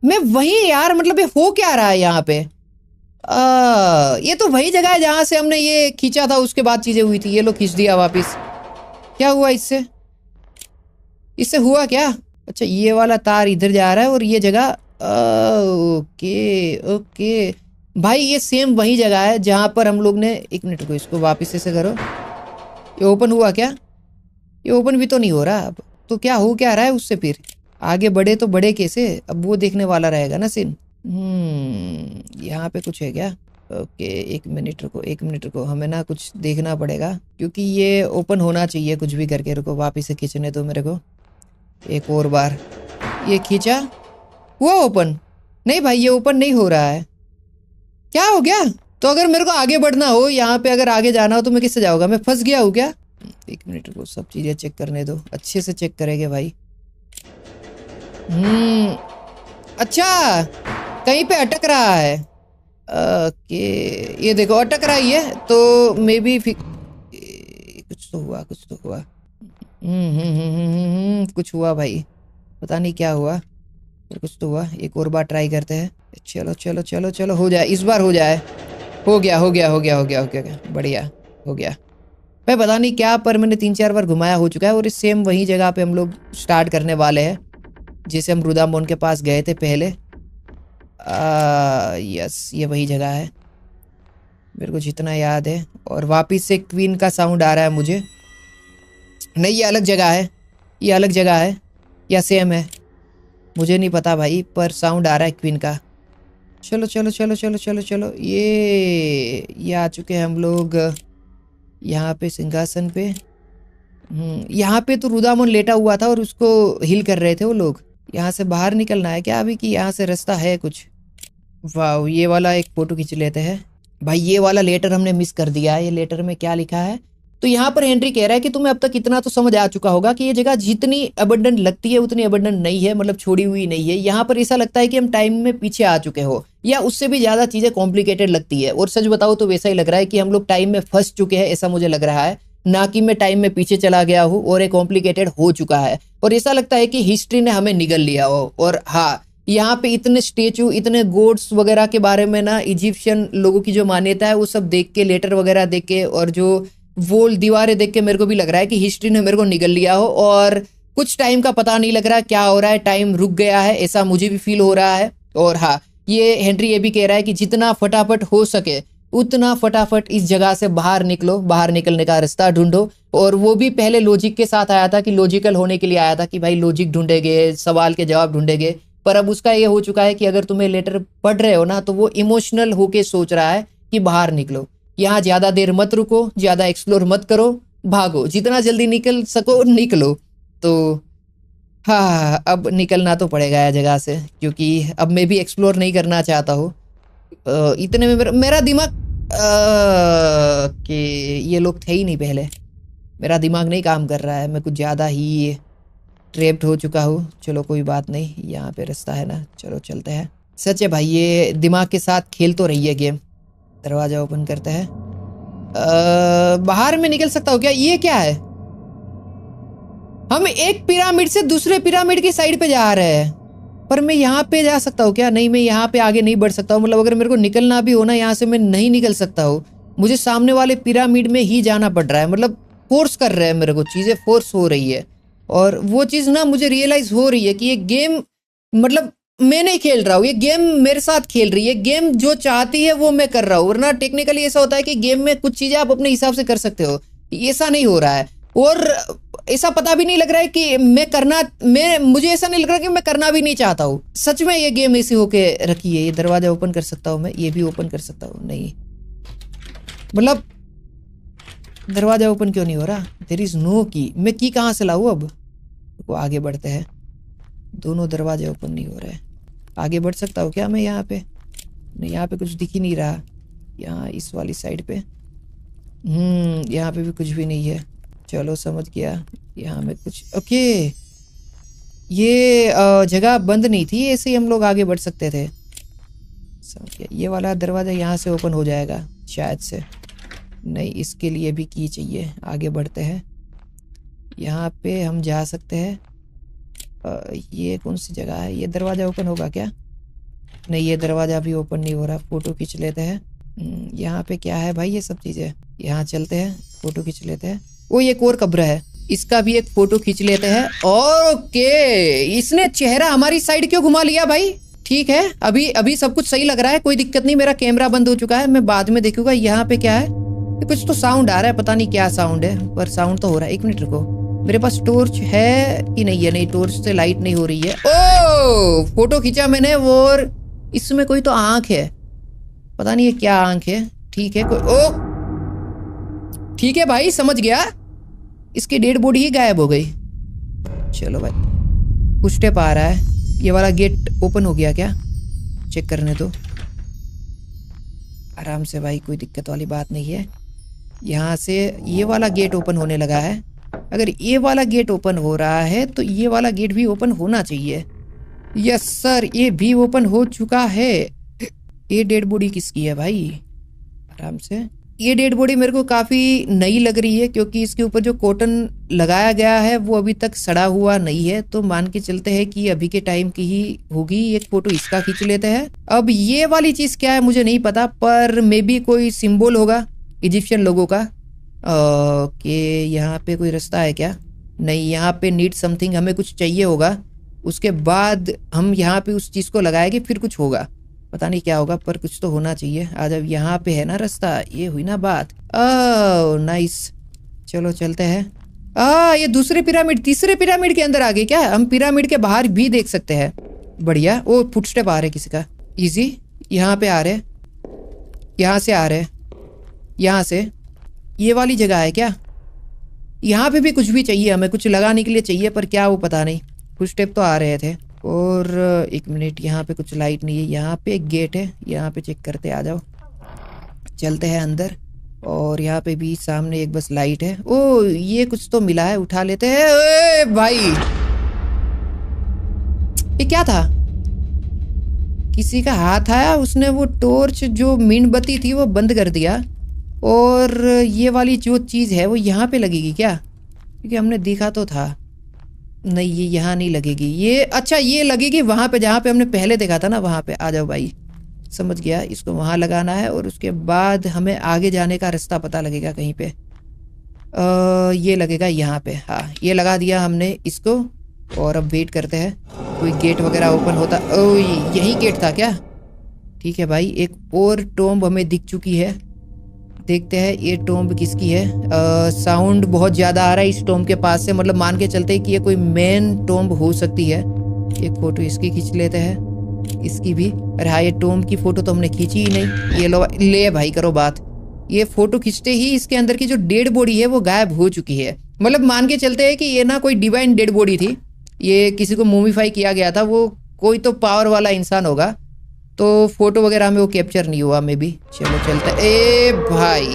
मैं वही यार, मतलब ये हो क्या रहा है यहाँ पे। ये तो वही जगह है जहां से हमने ये खींचा था, उसके बाद चीजें हुई थी। ये लो खींच दिया वापस। क्या हुआ इससे, इससे हुआ क्या? अच्छा ये वाला तार इधर जा रहा है और ये जगह, ओके ओके भाई, ये सेम वही जगह है जहां पर हम लोग ने, एक मिनट को इसको वापस से करो। ये ओपन हुआ क्या? ये ओपन भी तो नहीं हो रहा। अब तो क्या हो क्या रहा है उससे, फिर आगे बढ़े तो बढ़े कैसे? अब वो देखने वाला रहेगा ना सीन। यहाँ पे कुछ है क्या? ओके एक मिनट रुको, एक मिनट रुको, हमें ना कुछ देखना पड़ेगा क्योंकि ये ओपन होना चाहिए कुछ भी करके। रुको वापस से खींचने दो मेरे को एक और बार। ये खींचा, हुआ ओपन? नहीं भाई ये ओपन नहीं हो रहा है, क्या हो गया? तो अगर मेरे को आगे बढ़ना हो यहाँ पे, अगर आगे जाना हो तो मैं किससे जाऊँगा? मैं फंस गया हूँ क्या? एक मिनट रुको, सब चीज़ें चेक करने दो, अच्छे से चेक करेंगे भाई। अच्छा कहीं पे अटक रहा है। ओके ये देखो अटक रहा ही है, तो मे बी कुछ तो हुआ, कुछ तो हुआ। कुछ हुआ भाई, पता नहीं क्या हुआ, पर कुछ तो हुआ। एक और बार ट्राई करते हैं। चलो चलो चलो चलो, हो जाए इस बार, हो जाए। हो गया हो गया हो गया हो गया हो गया, बढ़िया हो गया। मैं पता नहीं क्या, पर मैंने 3-4 बार घुमाया हो चुका है। और इस सेम वही जगह पे हम लोग स्टार्ट करने वाले हैं जिसे हम रुदामोन के पास गए थे पहले। यस ये वही जगह है मेरे को जितना याद है। और वापिस से क्वीन का साउंड आ रहा है मुझे। नहीं ये अलग जगह है, ये अलग जगह है या सेम है मुझे नहीं पता भाई, पर साउंड आ रहा है क्वीन का। चलो चलो चलो चलो चलो चलो, ये आ चुके हैं हम लोग यहाँ पे सिंहासन पे। यहाँ पे तो रुदामोन लेटा हुआ था और उसको हिल कर रहे थे वो लोग। यहाँ से बाहर निकलना है क्या अभी, कि यहाँ से रास्ता है कुछ? वाह ये वाला एक फोटो खींच लेते हैं भाई। ये वाला लेटर हमने मिस कर दिया है। ये लेटर में क्या लिखा है? तो यहाँ पर हेनरी कह रहा है कि तुम्हें अब तक इतना तो समझ आ चुका होगा कि ये जगह जितनी अबंडन लगती है उतनी अबंडन नहीं है, मतलब छोड़ी हुई नहीं है। यहाँ पर ऐसा लगता है कि हम टाइम में पीछे आ चुके हो, या उससे भी ज्यादा चीजें कॉम्प्लिकेटेड लगती है। और सच बताओ तो वैसा ही लग रहा है कि हम लोग टाइम में फंस चुके हैं, ऐसा मुझे लग रहा है, ना कि मैं टाइम में पीछे चला गया हूँ और ये कॉम्प्लिकेटेड हो चुका है। और ऐसा लगता है कि हिस्ट्री ने हमें निगल लिया हो। और हाँ यहाँ पे इतने स्टेचू, इतने गोड्स वगैरह के बारे में ना, इजिप्शियन लोगों की जो मान्यता है वो सब देख के, लेटर वगैरह देख के, और जो वो दीवारें देख के मेरे को भी लग रहा है कि हिस्ट्री ने मेरे को निगल लिया हो। और कुछ टाइम का पता नहीं लग रहा क्या हो रहा है, टाइम रुक गया है, ऐसा मुझे भी फील हो रहा है। और हाँ ये हेनरी ये भी कह रहा है कि जितना फटाफट हो सके उतना फटाफट इस जगह से बाहर निकलो, बाहर निकलने का रास्ता ढूंढो। और वो भी पहले लॉजिक के साथ आया था, कि लॉजिकल होने के लिए आया था, कि भाई लॉजिक ढूंढेंगे, सवाल के जवाब ढूंढेंगे। पर अब उसका ये हो चुका है कि अगर तुम्हें लेटर पढ़ रहे हो ना, तो वो इमोशनल होके सोच रहा है कि बाहर निकलो, यहाँ ज्यादा देर मत रुको, ज्यादा एक्सप्लोर मत करो, भागो, जितना जल्दी निकल सको निकलो। तो हाँ अब निकलना तो पड़ेगा यह जगह से, क्योंकि अब मैं भी एक्सप्लोर नहीं करना चाहता हूँ। इतने में मेरा दिमाग कि ये लोग थे ही नहीं पहले, मेरा दिमाग नहीं काम कर रहा है, मैं कुछ ज़्यादा ही ट्रैप्ड हो चुका हूँ। चलो कोई बात नहीं, यहाँ पे रास्ता है ना, चलो चलते हैं। सच है भाई ये दिमाग के साथ खेल तो रही है गेम। दरवाजा ओपन करते हैं। बाहर में निकल सकता हूँ क्या? ये क्या है? हम एक पिरामिड से दूसरे पिरामिड की साइड पे जा रहे हैं, पर मैं यहाँ पे जा सकता हूँ क्या? नहीं मैं यहाँ पे आगे नहीं बढ़ सकता हूँ। मतलब अगर मेरे को निकलना भी हो ना यहाँ से, मैं नहीं निकल सकता हूँ, मुझे सामने वाले पिरामिड में ही जाना पड़ रहा है। मतलब फोर्स कर रहे हैं मेरे को, चीजें फोर्स हो रही है। और वो चीज ना मुझे रियलाइज हो रही है कि ये गेम, मतलब मैं नहीं खेल रहा हूँ, ये गेम मेरे साथ खेल रही है। गेम जो चाहती है वो मैं कर रहा हूँ। वरना टेक्निकली ऐसा होता है कि गेम में कुछ चीजें आप अपने हिसाब से कर सकते हो, ऐसा नहीं हो रहा है। और ऐसा पता भी नहीं लग रहा है कि मुझे ऐसा नहीं लग रहा कि मैं करना भी नहीं चाहता हूँ। सच में ये गेम ऐसी होके रखी है। ये दरवाजा ओपन कर सकता हूँ मैं, ये भी ओपन कर सकता हूँ, नहीं मतलब दरवाजा ओपन क्यों नहीं हो रहा? देयर इज नो की। मैं की कहाँ से लाऊं? अब वो आगे बढ़ते हैं, दोनों दरवाजे ओपन नहीं हो रहे। आगे बढ़ सकता हूँ क्या मैं यहाँ पे? नहीं यहाँ पे कुछ दिख ही नहीं रहा। यहाँ इस वाली साइड पे यहाँ पे भी कुछ भी नहीं है। चलो समझ गया, यहाँ में कुछ, ओके ये जगह बंद नहीं थी, ऐसे ही हम लोग आगे बढ़ सकते थे। समझ गया। ये वाला दरवाज़ा यहाँ से ओपन हो जाएगा शायद से। नहीं, इसके लिए भी की चाहिए। आगे बढ़ते हैं। यहाँ पे हम जा सकते हैं। ये कौन सी जगह है? ये दरवाज़ा ओपन होगा क्या? नहीं, ये दरवाज़ा भी ओपन नहीं हो रहा। फ़ोटो खींच लेते हैं। यहाँ पे क्या है भाई? ये सब चीज़ें यहाँ चलते हैं, फ़ोटो खींच लेते हैं। वो एक और कब्र है, इसका भी एक फ़ोटो खींच लेते हैं। ओके, इसने चेहरा हमारी साइड क्यों घुमा लिया भाई? ठीक है, अभी अभी सब कुछ सही लग रहा है, कोई दिक्कत नहीं। मेरा कैमरा बंद हो चुका है, मैं बाद में देखूंगा। यहाँ पे क्या है? कुछ तो साउंड आ रहा है, पता नहीं क्या साउंड है, पर साउंड तो हो रहा है। 1 मिनट रुको, मेरे पास टॉर्च है कि नहीं है? नहीं, टॉर्च से लाइट नहीं हो रही है। ओ, फोटो खींचा मैंने और इसमें कोई तो आंख है, पता नहीं ये क्या आंख है। ठीक है, कोई ओ ठीक है भाई, समझ गया। इसकी डेड बॉडी ही गायब हो गई। चलो भाई, कुछ स्टेप आ रहा है। ये वाला गेट ओपन हो गया क्या? चेक करने दो आराम से भाई, कोई दिक्कत वाली बात नहीं है। यहाँ से ये वाला गेट ओपन होने लगा है। अगर ये वाला गेट ओपन हो रहा है तो ये वाला गेट भी ओपन होना चाहिए। यस सर, ये भी ओपन हो चुका है। ये डेड बॉडी किसकी है भाई? आराम से। ये डेड बॉडी मेरे को काफ़ी नई लग रही है, क्योंकि इसके ऊपर जो कॉटन लगाया गया है वो अभी तक सड़ा हुआ नहीं है। तो मान के चलते हैं कि अभी के टाइम की ही होगी। एक फोटो इसका खींच लेते हैं। अब ये वाली चीज़ क्या है मुझे नहीं पता, पर मे बी कोई सिंबल होगा इजिप्शियन लोगों का। कि यहाँ पे कोई रास्ता है क्या? नहीं, यहाँ पे नीड समथिंग, हमें कुछ चाहिए होगा। उसके बाद हम यहाँ पे उस चीज़ को लगाएंगे, फिर कुछ होगा। पता नहीं क्या होगा, पर कुछ तो होना चाहिए। आज अब यहाँ पे है ना रास्ता, ये हुई ना बात। ओह नाइस, चलो चलते हैं। ये दूसरे पिरामिड, तीसरे पिरामिड के अंदर आ गए क्या? हम पिरामिड के बाहर भी देख सकते हैं। बढ़िया। ओ, फुटस्टेप आ रहे किसी का। इजी, यहाँ पे आ रहे, यहाँ से आ रहे, यहाँ से। ये वाली जगह है क्या? यहाँ पे भी कुछ भी चाहिए, हमें कुछ लगाने के लिए चाहिए, पर क्या वो पता नहीं। फुटस्टेप तो आ रहे थे। और 1 मिनट, यहाँ पे कुछ लाइट नहीं है। यहाँ पे एक गेट है, यहाँ पे चेक करते, आ जाओ चलते हैं अंदर। और यहाँ पे भी सामने एक बस लाइट है। ओ, ये कुछ तो मिला है, उठा लेते हैं। ए भाई, ये क्या था? किसी का हाथ आया, उसने वो टॉर्च जो मीणबत्ती थी वो बंद कर दिया। और ये वाली जो चीज़ है वो यहाँ पे लगेगी क्या? क्योंकि हमने देखा तो था। नहीं, ये यहाँ नहीं लगेगी। ये अच्छा, ये लगेगी वहाँ पे जहाँ पे हमने पहले देखा था ना, वहाँ पे। आ जाओ भाई, समझ गया। इसको वहाँ लगाना है और उसके बाद हमें आगे जाने का रास्ता पता लगेगा कहीं पे। ये लगेगा यहाँ पे। हाँ, ये लगा दिया हमने इसको। और अब वेट करते हैं कोई गेट वगैरह ओपन होता। ओ, यही गेट था क्या? ठीक है भाई, एक और टॉम्ब हमें दिख चुकी है। देखते हैं ये टॉम्ब किसकी है। साउंड बहुत ज़्यादा आ रहा है इस टॉम्ब के पास से, मतलब मान के चलते हैं कि ये कोई मेन टॉम्ब हो सकती है। एक फ़ोटो इसकी खींच लेते हैं, इसकी भी। अरे हाँ, ये टॉम्ब की फ़ोटो तो हमने खींची ही नहीं। ये लो, ले भाई करो बात। ये फ़ोटो खींचते ही इसके अंदर की जो डेड बॉडी है वो गायब हो चुकी है। मतलब मान के चलते हैं कि ये ना कोई डिवाइन डेड बॉडी थी, ये किसी को मोमिफाई किया गया था। वो कोई तो पावर वाला इंसान होगा, तो फोटो वगैरह में वो कैप्चर नहीं हुआ मे बी। चलो चलते। ए भाई,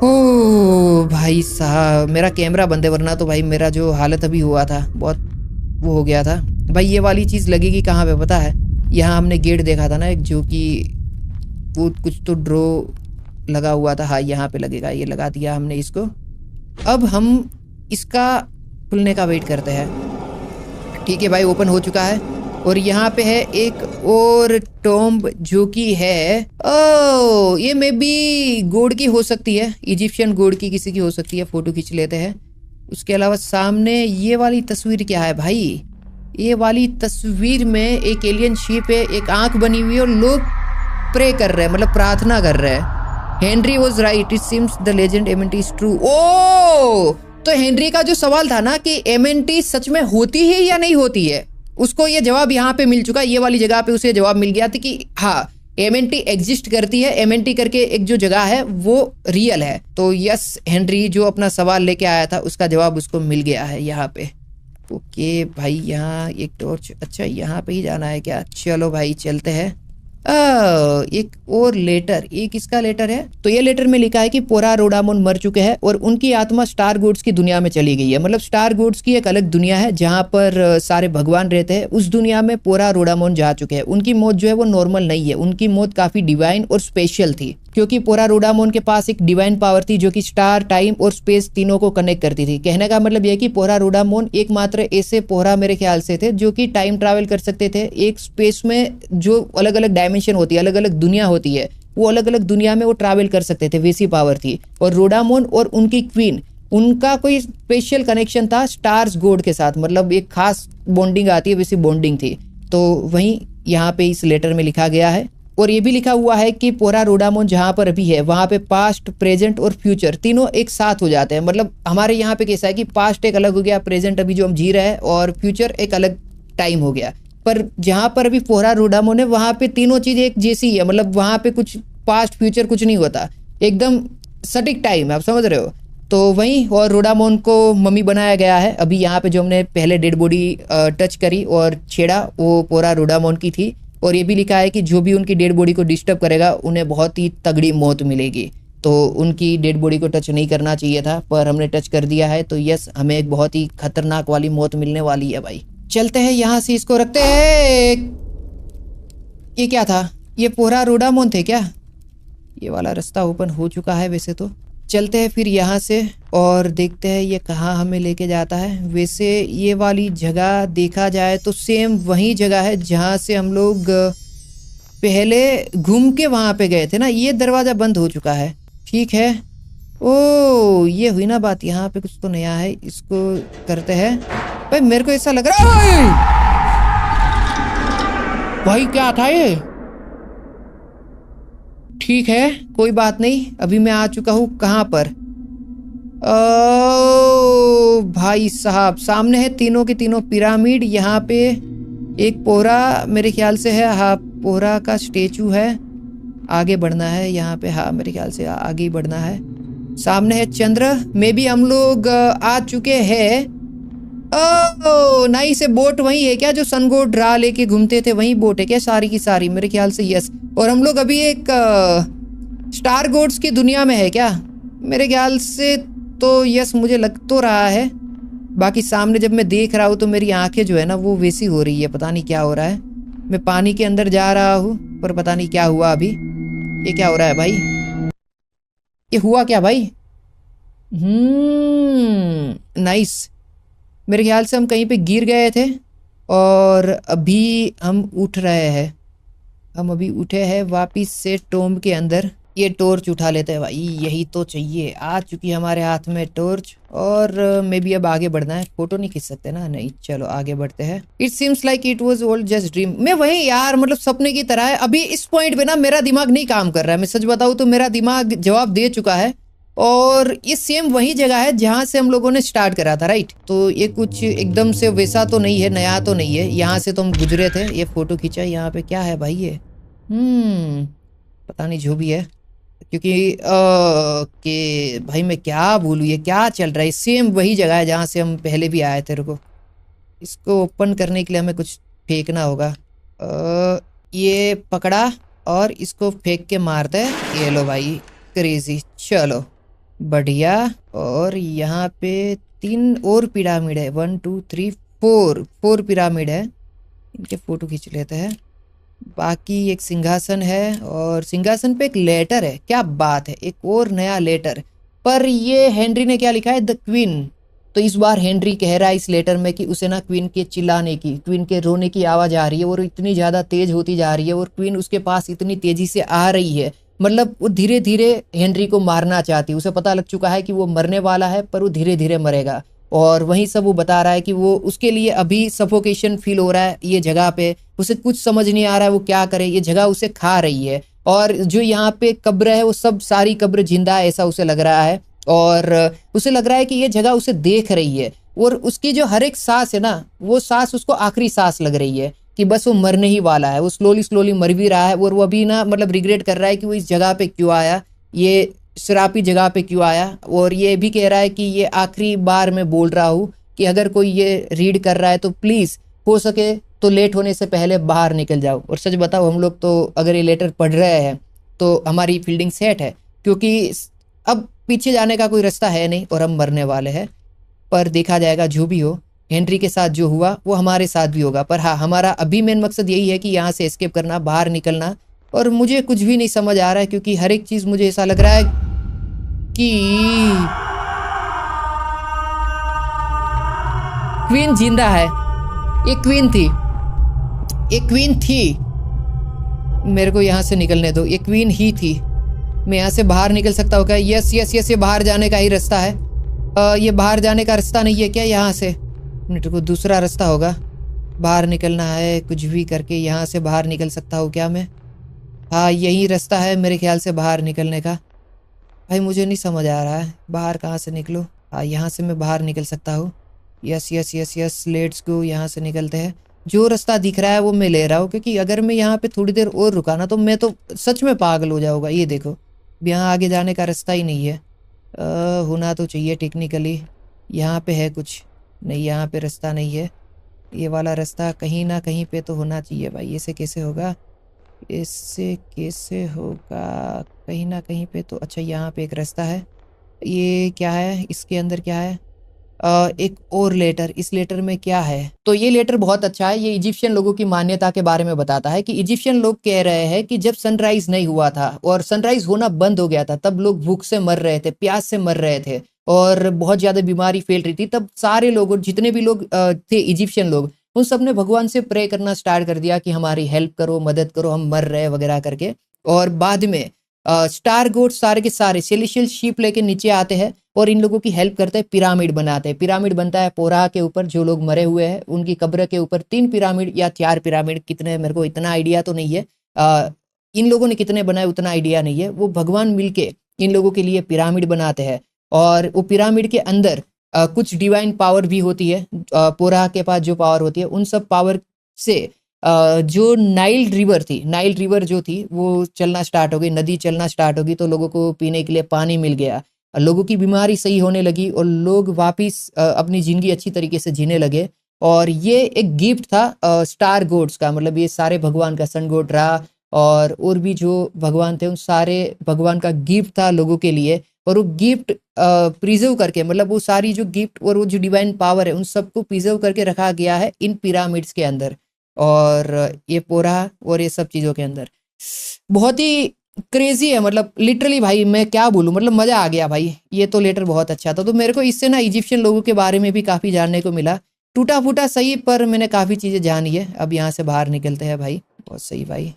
ओ भाई साहब, मेरा कैमरा बंद है, वरना तो भाई मेरा जो हालत अभी हुआ था बहुत वो हो गया था भाई। ये वाली चीज़ लगेगी कहाँ पे पता है? यहाँ हमने गेट देखा था ना एक, जो कि वो कुछ तो ड्रॉ लगा हुआ था। हाँ, यहाँ पे लगेगा। ये लगा दिया हमने इसको। अब हम इसका खुलने का वेट करते हैं। ठीक है भाई, ओपन हो चुका है। और यहाँ पे है एक और टॉम्ब जो कि है, ओ ये मे बी गॉड की हो सकती है, इजिप्शियन गॉड की किसी की हो सकती है। फोटो खींच लेते हैं। उसके अलावा सामने ये वाली तस्वीर क्या है भाई? ये वाली तस्वीर में एक एलियन शिप है, एक आंख बनी हुई है और लोग प्रे कर रहे हैं, मतलब प्रार्थना कर रहे हैं। Henry was right, it seems the legend एमएनटी इज ट्रू। ओ, तो हेनरी का जो सवाल था ना कि एमएनटी सच में होती है या नहीं होती है, उसको ये जवाब यहाँ पे मिल चुका है। ये वाली जगह पे उसे जवाब मिल गया था कि हाँ, एमएनटी एग्जिस्ट करती है। एमएनटी करके एक जो जगह है वो रियल है। तो यस, हेनरी जो अपना सवाल लेके आया था उसका जवाब उसको मिल गया है यहाँ पे। ओके भाई, यहाँ एक टॉर्च। अच्छा, यहाँ पे ही जाना है क्या? चलो भाई चलते हैं। एक और लेटर, एक इसका लेटर है। तो ये लेटर में लिखा है कि पोरा रोडामोन मर चुके हैं और उनकी आत्मा स्टार गोड्स की दुनिया में चली गई है। मतलब स्टार गोड्स की एक अलग दुनिया है जहाँ पर सारे भगवान रहते हैं। उस दुनिया में पोरा रोडामोन जा चुके हैं। उनकी मौत जो है वो नॉर्मल नहीं है, उनकी मौत काफी डिवाइन और स्पेशल थी, क्योंकि पोरा रोडामोन के पास एक डिवाइन पावर थी जो कि स्टार, टाइम और स्पेस तीनों को कनेक्ट करती थी। कहने का मतलब यह कि पोरा रोडामोन एकमात्र ऐसे पोरा मेरे ख्याल से थे जो कि टाइम ट्रैवल कर सकते थे। एक स्पेस में जो अलग अलग डायमेंशन होती है, अलग अलग दुनिया होती है, वो अलग अलग दुनिया में वो ट्रैवल कर सकते थे, वैसी पावर थी। और रोडामोन और उनकी क्वीन, उनका कोई स्पेशल कनेक्शन था स्टार्स गॉड के साथ, मतलब एक खास बॉन्डिंग आती है, वैसी बॉन्डिंग थी। तो वहीं यहाँ पे इस लेटर में लिखा गया है। और ये भी लिखा हुआ है कि पोरा रोडामोन जहाँ पर अभी है वहाँ पे पास्ट, प्रेजेंट और फ्यूचर तीनों एक साथ हो जाते हैं। मतलब हमारे यहाँ पे कैसा है कि पास्ट एक अलग हो गया, प्रेजेंट अभी जो हम जी रहे हैं, और फ्यूचर एक अलग टाइम हो गया। पर जहाँ पर अभी पोरा रोडामोन है वहाँ पे तीनों चीज एक जैसी है। मतलब वहाँ पे कुछ पास्ट फ्यूचर कुछ नहीं होता, एकदम सटीक टाइम है, आप समझ रहे हो। तो वहीं और रोडामोन को मम्मी बनाया गया है। अभी यहाँ पे जो हमने पहले डेड बॉडी टच करी और छेड़ा, वो पोरा रोडामोन की थी। और ये भी लिखा है कि जो भी उनकी डेड बॉडी को डिस्टर्ब करेगा उन्हें बहुत ही तगड़ी मौत मिलेगी। तो उनकी डेड बॉडी को टच नहीं करना चाहिए था, पर हमने टच कर दिया है, तो यस, हमें एक बहुत ही खतरनाक वाली मौत मिलने वाली है भाई। चलते हैं यहाँ से, इसको रखते हैं। ये क्या था? ये पोरा रोडामोन थे क्या? ये वाला रास्ता ओपन हो चुका है वैसे तो। चलते हैं फिर यहाँ से और देखते हैं ये कहाँ हमें लेके जाता है। वैसे ये वाली जगह देखा जाए तो सेम वही जगह है जहाँ से हम लोग पहले घूम के वहाँ पे गए थे ना। ये दरवाज़ा बंद हो चुका है, ठीक है। ओ, ये हुई ना बात। यहाँ पे कुछ तो नया है, इसको करते हैं। भाई मेरे को ऐसा लग रहा है, भाई क्या था ये? ठीक है, कोई बात नहीं। अभी मैं आ चुका हूँ कहाँ पर? ओ भाई साहब, सामने है तीनों के तीनों पिरामिड। यहाँ पे एक पोरा मेरे ख्याल से है, हाँ, पोरा का स्टेचू है। आगे बढ़ना है यहाँ पे, हाँ मेरे ख्याल से आगे ही बढ़ना है। सामने है चंद्र, में भी हम लोग आ चुके हैं। ओह नाइस, बोट वही है क्या जो सन गॉड रा लेके घूमते थे? वही बोट है क्या सारी की सारी? मेरे ख्याल से यस। और हम लोग अभी एक स्टार गॉड्स की दुनिया में है क्या? मेरे ख्याल से तो यस, मुझे लग तो रहा है। बाकी सामने जब मैं देख रहा हूँ तो मेरी आंखें जो है ना वो वैसी हो रही है, पता नहीं क्या हो रहा है। मैं पानी के अंदर जा रहा हूँ पर पता नहीं क्या हुआ अभी। ये क्या हो रहा है भाई? ये हुआ क्या भाई? नाइस। मेरे ख्याल से हम कहीं पे गिर गए थे और अभी हम उठ रहे हैं। हम अभी उठे हैं वापिस से टोम्ब के अंदर। ये टॉर्च उठा लेते हैं भाई, यही तो चाहिए। आ चुकी है हमारे हाथ में टॉर्च। और मे भी अब आगे बढ़ना है। फोटो नहीं खींच सकते ना? नहीं, चलो आगे बढ़ते हैं। It seems like it was all just dream. मैं वही यार, मतलब सपने की तरह है। अभी इस पॉइंट पे ना मेरा दिमाग नहीं काम कर रहा है। मैं सच बताऊं तो मेरा दिमाग जवाब दे चुका है। और ये सेम वही जगह है जहां से हम लोगों ने स्टार्ट करा था, राइट? तो ये कुछ एकदम से वैसा तो नहीं है, नया तो नहीं है। यहाँ से तो हम गुजरे थे। ये फोटो खींचा। यहाँ पे क्या है भाई? ये पता नहीं, जो भी है। क्योंकि के भाई मैं क्या बोलूँ, ये क्या चल रहा है? सेम वही जगह है जहाँ से हम पहले भी आए थे। रुको, इसको ओपन करने के लिए हमें कुछ फेंकना होगा। ये पकड़ा और इसको फेंक के मारते हैं। ये लो भाई, क्रेजी। चलो बढ़िया। और यहाँ पे 3 और पिरामिड है। 1 2 3 4 पिरामिड है। इनके फोटो खींच लेते हैं। बाकी एक सिंहासन है और सिंहासन पे एक लेटर है। क्या बात है, एक और नया लेटर। पर ये हेनरी ने क्या लिखा है? The queen. तो इस बार हेनरी कह रहा है इस लेटर में कि उसे ना क्वीन के चिल्लाने की, क्वीन के रोने की आवाज आ रही है और इतनी ज्यादा तेज होती जा रही है और क्वीन उसके पास इतनी तेजी से आ रही है। मतलब वो धीरे धीरे हेनरी को मारना चाहती है। उसे पता लग चुका है कि वो मरने वाला है, पर वो धीरे धीरे मरेगा। और वहीं सब वो बता रहा है कि वो उसके लिए अभी सफोकेशन फील हो रहा है ये जगह पे। उसे कुछ समझ नहीं आ रहा है वो क्या करे। ये जगह उसे खा रही है। और जो यहाँ पे कब्र है वो सब सारी कब्र जिंदा है, ऐसा उसे लग रहा है। और उसे लग रहा है कि ये जगह उसे देख रही है। और उसकी जो हर एक सांस है ना, वो सांस उसको आखिरी सांस लग रही है कि बस वो मरने ही वाला है। वो स्लोली स्लोली मर भी रहा है। और वो अभी ना मतलब रिग्रेट कर रहा है कि वो इस जगह पे क्यों आया, ये शराबी जगह पे क्यों आया। और ये भी कह रहा है कि ये आखिरी बार मैं बोल रहा हूँ कि अगर कोई ये रीड कर रहा है तो प्लीज़ हो सके तो लेट होने से पहले बाहर निकल जाओ। और सच बताओ, हम लोग तो अगर ये लेटर पढ़ रहे हैं तो हमारी फील्डिंग सेट है, क्योंकि अब पीछे जाने का कोई रास्ता है नहीं और हम मरने वाले हैं। पर देखा जाएगा, जो भी हो, हेनरी के साथ जो हुआ वो हमारे साथ भी होगा। पर हाँ, हमारा अभी मेन मकसद यही है कि यहाँ से एस्केप करना, बाहर निकलना। और मुझे कुछ भी नहीं समझ आ रहा है, क्योंकि हर एक चीज़ मुझे ऐसा लग रहा है कि क्वीन जिंदा है। ये क्वीन थी, ये क्वीन थी। मेरे को यहाँ से निकलने दो, ये क्वीन ही थी। मैं यहाँ से बाहर निकल सकता हूँ क्या? यस यस यस, ये बाहर जाने का ही रास्ता है। ये बाहर जाने का रास्ता नहीं है क्या यहाँ से? मिनट को, दूसरा रास्ता होगा, बाहर निकलना है। कुछ भी करके यहाँ से बाहर निकल सकता हूँ क्या मैं? हाँ, यही रास्ता है मेरे ख्याल से बाहर निकलने का। भाई मुझे नहीं समझ आ रहा है, बाहर कहाँ से निकलूँ? हाँ, यहाँ से मैं बाहर निकल सकता हूँ। Yes yes yes yes, let's go, यहाँ से निकलते हैं। जो रास्ता दिख रहा है वो मैं ले रहा हूँ, क्योंकि अगर मैं यहाँ पे थोड़ी देर और रुका ना तो मैं तो सच में पागल हो जाऊँगा। ये देखो, यहाँ आगे जाने का रास्ता ही नहीं है। होना तो चाहिए टेक्निकली। यहाँ पे है कुछ? नहीं, यहाँ पे रास्ता नहीं है। ये वाला रास्ता कहीं ना कहीं पे तो होना चाहिए भाई। ऐसे कैसे होगा, इससे कैसे होगा? कहीं ना कहीं पे तो। अच्छा, यहाँ पे एक रास्ता है। ये क्या है, इसके अंदर क्या है? एक और लेटर। इस लेटर में क्या है? तो ये लेटर बहुत अच्छा है। ये इजिप्शियन लोगों की मान्यता के बारे में बताता है कि इजिप्शियन लोग कह रहे हैं कि जब सनराइज नहीं हुआ था और सनराइज होना बंद हो गया था, तब लोग भूख से मर रहे थे, प्यास से मर रहे थे और बहुत ज्यादा बीमारी फैल रही थी। तब सारे लोग, जितने भी लोग थे इजिप्शियन लोग, उन सब ने भगवान से प्रे करना स्टार्ट कर दिया कि हमारी हेल्प करो, मदद करो, हम मर रहे वगैरह करके। और बाद में स्टार गोड सारे के सारे सेलेशियल शिप लेके नीचे आते हैं और इन लोगों की हेल्प करते हैं, पिरामिड बनाते हैं। पिरामिड बनता है पोरा के ऊपर, जो लोग मरे हुए हैं उनकी कब्र के ऊपर 3 पिरामिड या 4 पिरामिड, कितने मेरे को इतना आइडिया तो नहीं है। इन लोगों ने कितने बनाए उतना आइडिया नहीं है। वो भगवान मिलके इन लोगों के लिए पिरामिड बनाते हैं और वो पिरामिड के अंदर कुछ डिवाइन पावर भी होती है। पोरा के पास जो पावर होती है, उन सब पावर से जो नाइल रिवर थी, नाइल रिवर जो थी वो चलना स्टार्ट हो गई, नदी चलना स्टार्ट होगी। तो लोगों को पीने के लिए पानी मिल गया, लोगों की बीमारी सही होने लगी और लोग वापिस अपनी जिंदगी अच्छी तरीके से जीने लगे। और ये एक गिफ्ट था स्टार गोड्स का, मतलब ये सारे भगवान का, सन गोड, रा और भी जो भगवान थे, उन सारे भगवान का गिफ्ट था लोगों के लिए। और वो गिफ्ट प्रिजर्व करके, मतलब वो सारी जो गिफ्ट और वो जो डिवाइन पावर है, उन सबको प्रिजर्व करके रखा गया है इन पिरामिड्स के अंदर और ये पोरा और ये सब चीज़ों के अंदर। बहुत ही क्रेजी है, मतलब लिटरली भाई मैं क्या बोलूं, मतलब मजा आ गया भाई। ये तो लेटर बहुत अच्छा था। तो मेरे को इससे ना इजिप्शियन लोगों के बारे में भी काफी जानने को मिला। टूटा फूटा सही, पर मैंने काफी चीजें जानी है। अब यहाँ से बाहर निकलते हैं भाई। बहुत सही भाई।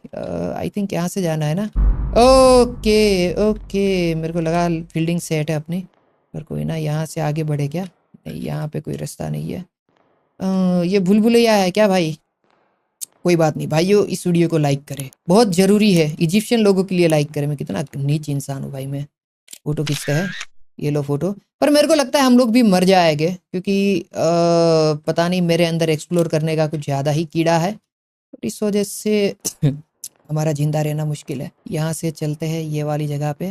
आई थिंक यहाँ से जाना है ना। ओके ओके, मेरे को लगा फील्डिंग सेट है अपनी, पर कोई ना, यहाँ से आगे बढ़े क्या? नहीं, यहाँ पे कोई रास्ता नहीं है। ये भूलभुलैया है क्या भाई? कोई बात नहीं भाइयों, इस वीडियो को लाइक करें, बहुत जरूरी है। इजिप्शियन लोगों के लिए लाइक करें। मैं कितना नीच इंसान हूँ भाई। मैं फोटो खींचता है, ये लो फोटो। पर मेरे को लगता है हम लोग भी मर जाएंगे, क्योंकि पता नहीं, मेरे अंदर एक्सप्लोर करने का कुछ ज़्यादा ही कीड़ा है, इस वजह से हमारा जिंदा रहना मुश्किल है। यहाँ से चलते हैं ये वाली जगह पे।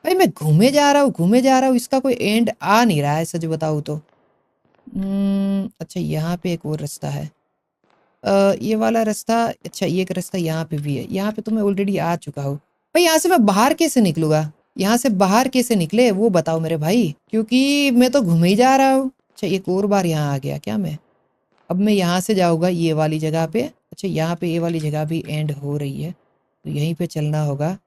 भाई मैं घूमे जा रहा हूँ, घूमे जा रहा हूँ, इसका कोई एंड आ नहीं रहा है सच बताऊँ तो। अच्छा, यहाँ पे एक और रास्ता है, ये वाला रास्ता। अच्छा, ये एक रास्ता यहाँ पे भी है। यहाँ पे तो मैं ऑलरेडी आ चुका हूँ भाई। यहाँ से मैं बाहर कैसे निकलूंगा? यहाँ से बाहर कैसे निकले वो बताओ मेरे भाई, क्योंकि मैं तो घूमे ही जा रहा हूँ। अच्छा, एक और बार यहाँ आ गया क्या मैं? अब मैं यहाँ से जाऊँगा ये वाली जगह पे। अच्छा, यहाँ पे ये वाली जगह भी एंड हो रही है, तो यहीं पे चलना होगा।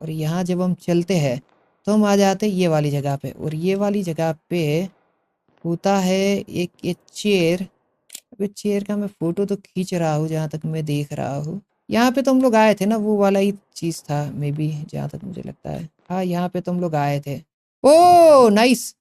और यहाँ जब हम चलते हैं तो हम आ जाते हैं ये वाली जगह पे, और ये वाली जगह पे होता है एक चेयर। अबे चेयर का मैं फोटो तो खींच रहा हूँ जहाँ तक मैं देख रहा हूँ। यहाँ पे तो हम लोग आए थे ना, वो वाला ही चीज़ था मे बी, जहाँ तक मुझे लगता है। हाँ, यहाँ पे तो हम लोग आए थे। ओह नाइस,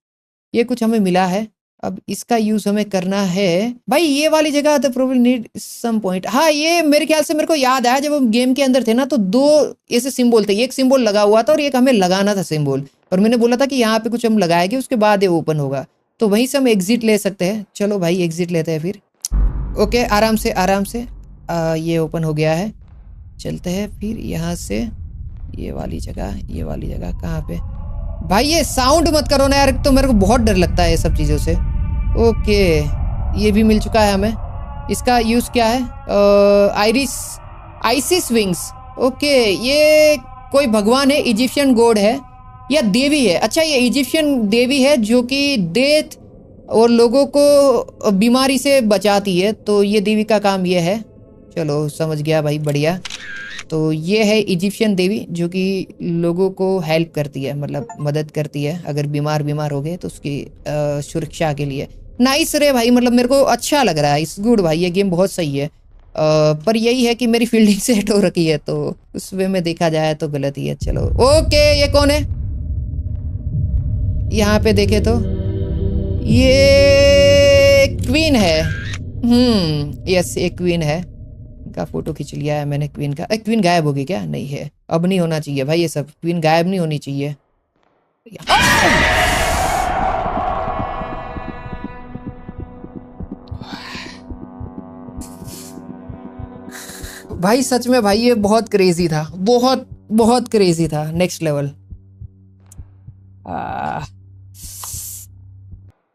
ये कुछ हमें मिला है। अब इसका यूज हमें करना है भाई। ये वाली जगह the probably need some point. हाँ, ये मेरे ख्याल से मेरे को याद आया, जब हम गेम के अंदर थे ना तो 2 ऐसे सिंबल थे। एक सिंबल लगा हुआ था और एक हमें लगाना था सिंबल, और मैंने बोला था कि यहाँ पे कुछ हम लगाएंगे, उसके बाद ये ओपन होगा। तो वहीं से हम एग्जिट ले सकते हैं। चलो भाई एग्जिट लेते हैं फिर। ओके, आराम से आराम से। ये ओपन हो गया है। चलते हैं फिर यहाँ से ये वाली जगह कहाँ पे? भाई ये साउंड मत करो ना यार, तो मेरे को बहुत डर लगता है ये सब चीज़ों से। ओके, ये भी मिल चुका है हमें। इसका यूज क्या है? ISIS wings. ओके, ये कोई भगवान है, इजिप्शियन गॉड है या देवी है? अच्छा, ये इजिप्शियन देवी है जो कि डेथ और लोगों को बीमारी से बचाती है, तो ये देवी का काम ये है। चलो समझ गया भाई, बढ़िया। तो ये है इजिप्शियन देवी जो कि लोगों को हेल्प करती है, मतलब मदद करती है अगर बीमार हो गए तो उसकी सुरक्षा के लिए। नाइस रे भाई, मतलब मेरे को अच्छा लग रहा है। इस गुड भाई, ये गेम बहुत सही है। पर यही है कि मेरी फील्डिंग सेट हो रखी है, तो उस वे में देखा जाए तो गलत ही है। चलो ओके, ये कौन है? यहाँ पे देखे तो ये क्वीन है। यस, एक क्वीन है। का फोटो खींच लिया है मैंने क्वीन का। क्वीन गायब होगी क्या? नहीं है, अब नहीं होना चाहिए भाई, ये सब क्वीन गायब नहीं होनी चाहिए। भाई सच में भाई, ये बहुत क्रेजी था, बहुत बहुत क्रेजी था, नेक्स्ट लेवल।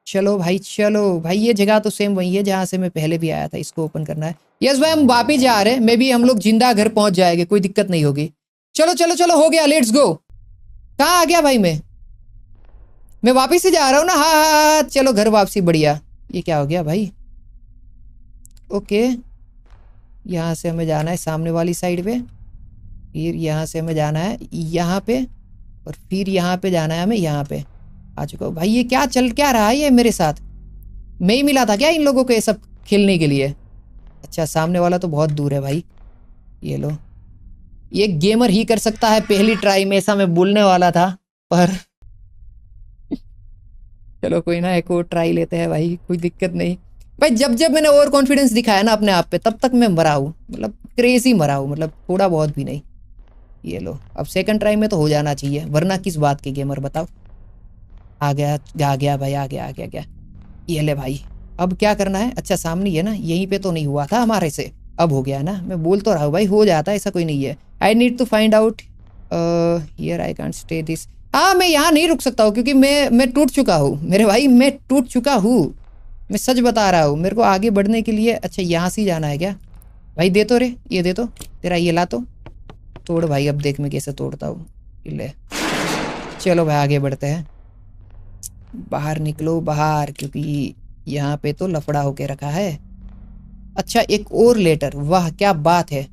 चलो भाई, चलो भाई, ये जगह तो सेम वही है जहां से मैं पहले भी आया था। इसको ओपन करना है। यस भाई, हम वापिस जा रहे हैं। मे बी हम लोग जिंदा घर पहुंच जाएंगे, कोई दिक्कत नहीं होगी। चलो चलो चलो, हो गया, लेट्स गो। कहाँ आ गया भाई मैं वापिस से जा रहा हूँ ना। हाँ हाँ हाँ, चलो घर वापसी, बढ़िया। ये क्या हो गया भाई? ओके, यहाँ से हमें जाना है सामने वाली साइड पे, फिर यहाँ से हमें जाना है यहाँ पे, और फिर यहाँ पे जाना है हमें। यहाँ पे आ चुका हूँ भाई। ये क्या रहा है ये मेरे साथ? मैं ही मिला था क्या इन लोगों को ये सब खेलने के लिए? अच्छा, सामने वाला तो बहुत दूर है भाई। ये लो, ये गेमर ही कर सकता है पहली ट्राई में, ऐसा मैं बोलने वाला था, पर चलो कोई ना, एक और ट्राई लेते हैं भाई, कोई दिक्कत नहीं भाई। जब जब मैंने ओवर कॉन्फिडेंस दिखाया ना अपने आप पे, तब तक मैं मरा हूँ, मतलब क्रेजी मरा हूँ, मतलब थोड़ा बहुत भी नहीं। ये लो, अब सेकंड ट्राई में तो हो जाना चाहिए, वरना किस बात के गेमर बताओ। आ गया भाई, आ गया। ये ले भाई, अब क्या करना है? अच्छा, सामने है ना, यहीं पे तो नहीं हुआ था हमारे से, अब हो गया ना। मैं बोल तो रहा हूँ भाई, हो जाता है, ऐसा कोई नहीं है। I need to find out here, I can't stay this. हाँ, मैं यहाँ नहीं रुक सकता हूँ क्योंकि मैं टूट चुका हूँ मेरे भाई, मैं टूट चुका हूँ। मैं सच बता रहा हूँ, मेरे को आगे बढ़ने के लिए। अच्छा, यहाँ से ही जाना है क्या भाई? दे तो रे, ये दे तो, तेरा ये ला तो तोड़ भाई। अब देख मैं कैसे तोड़ता हूँ। ले, चलो भाई आगे बढ़ते हैं। बाहर निकलो बाहर, क्योंकि यहाँ पे तो लफड़ा होके रखा है। अच्छा, एक और लेटर, वाह क्या बात है।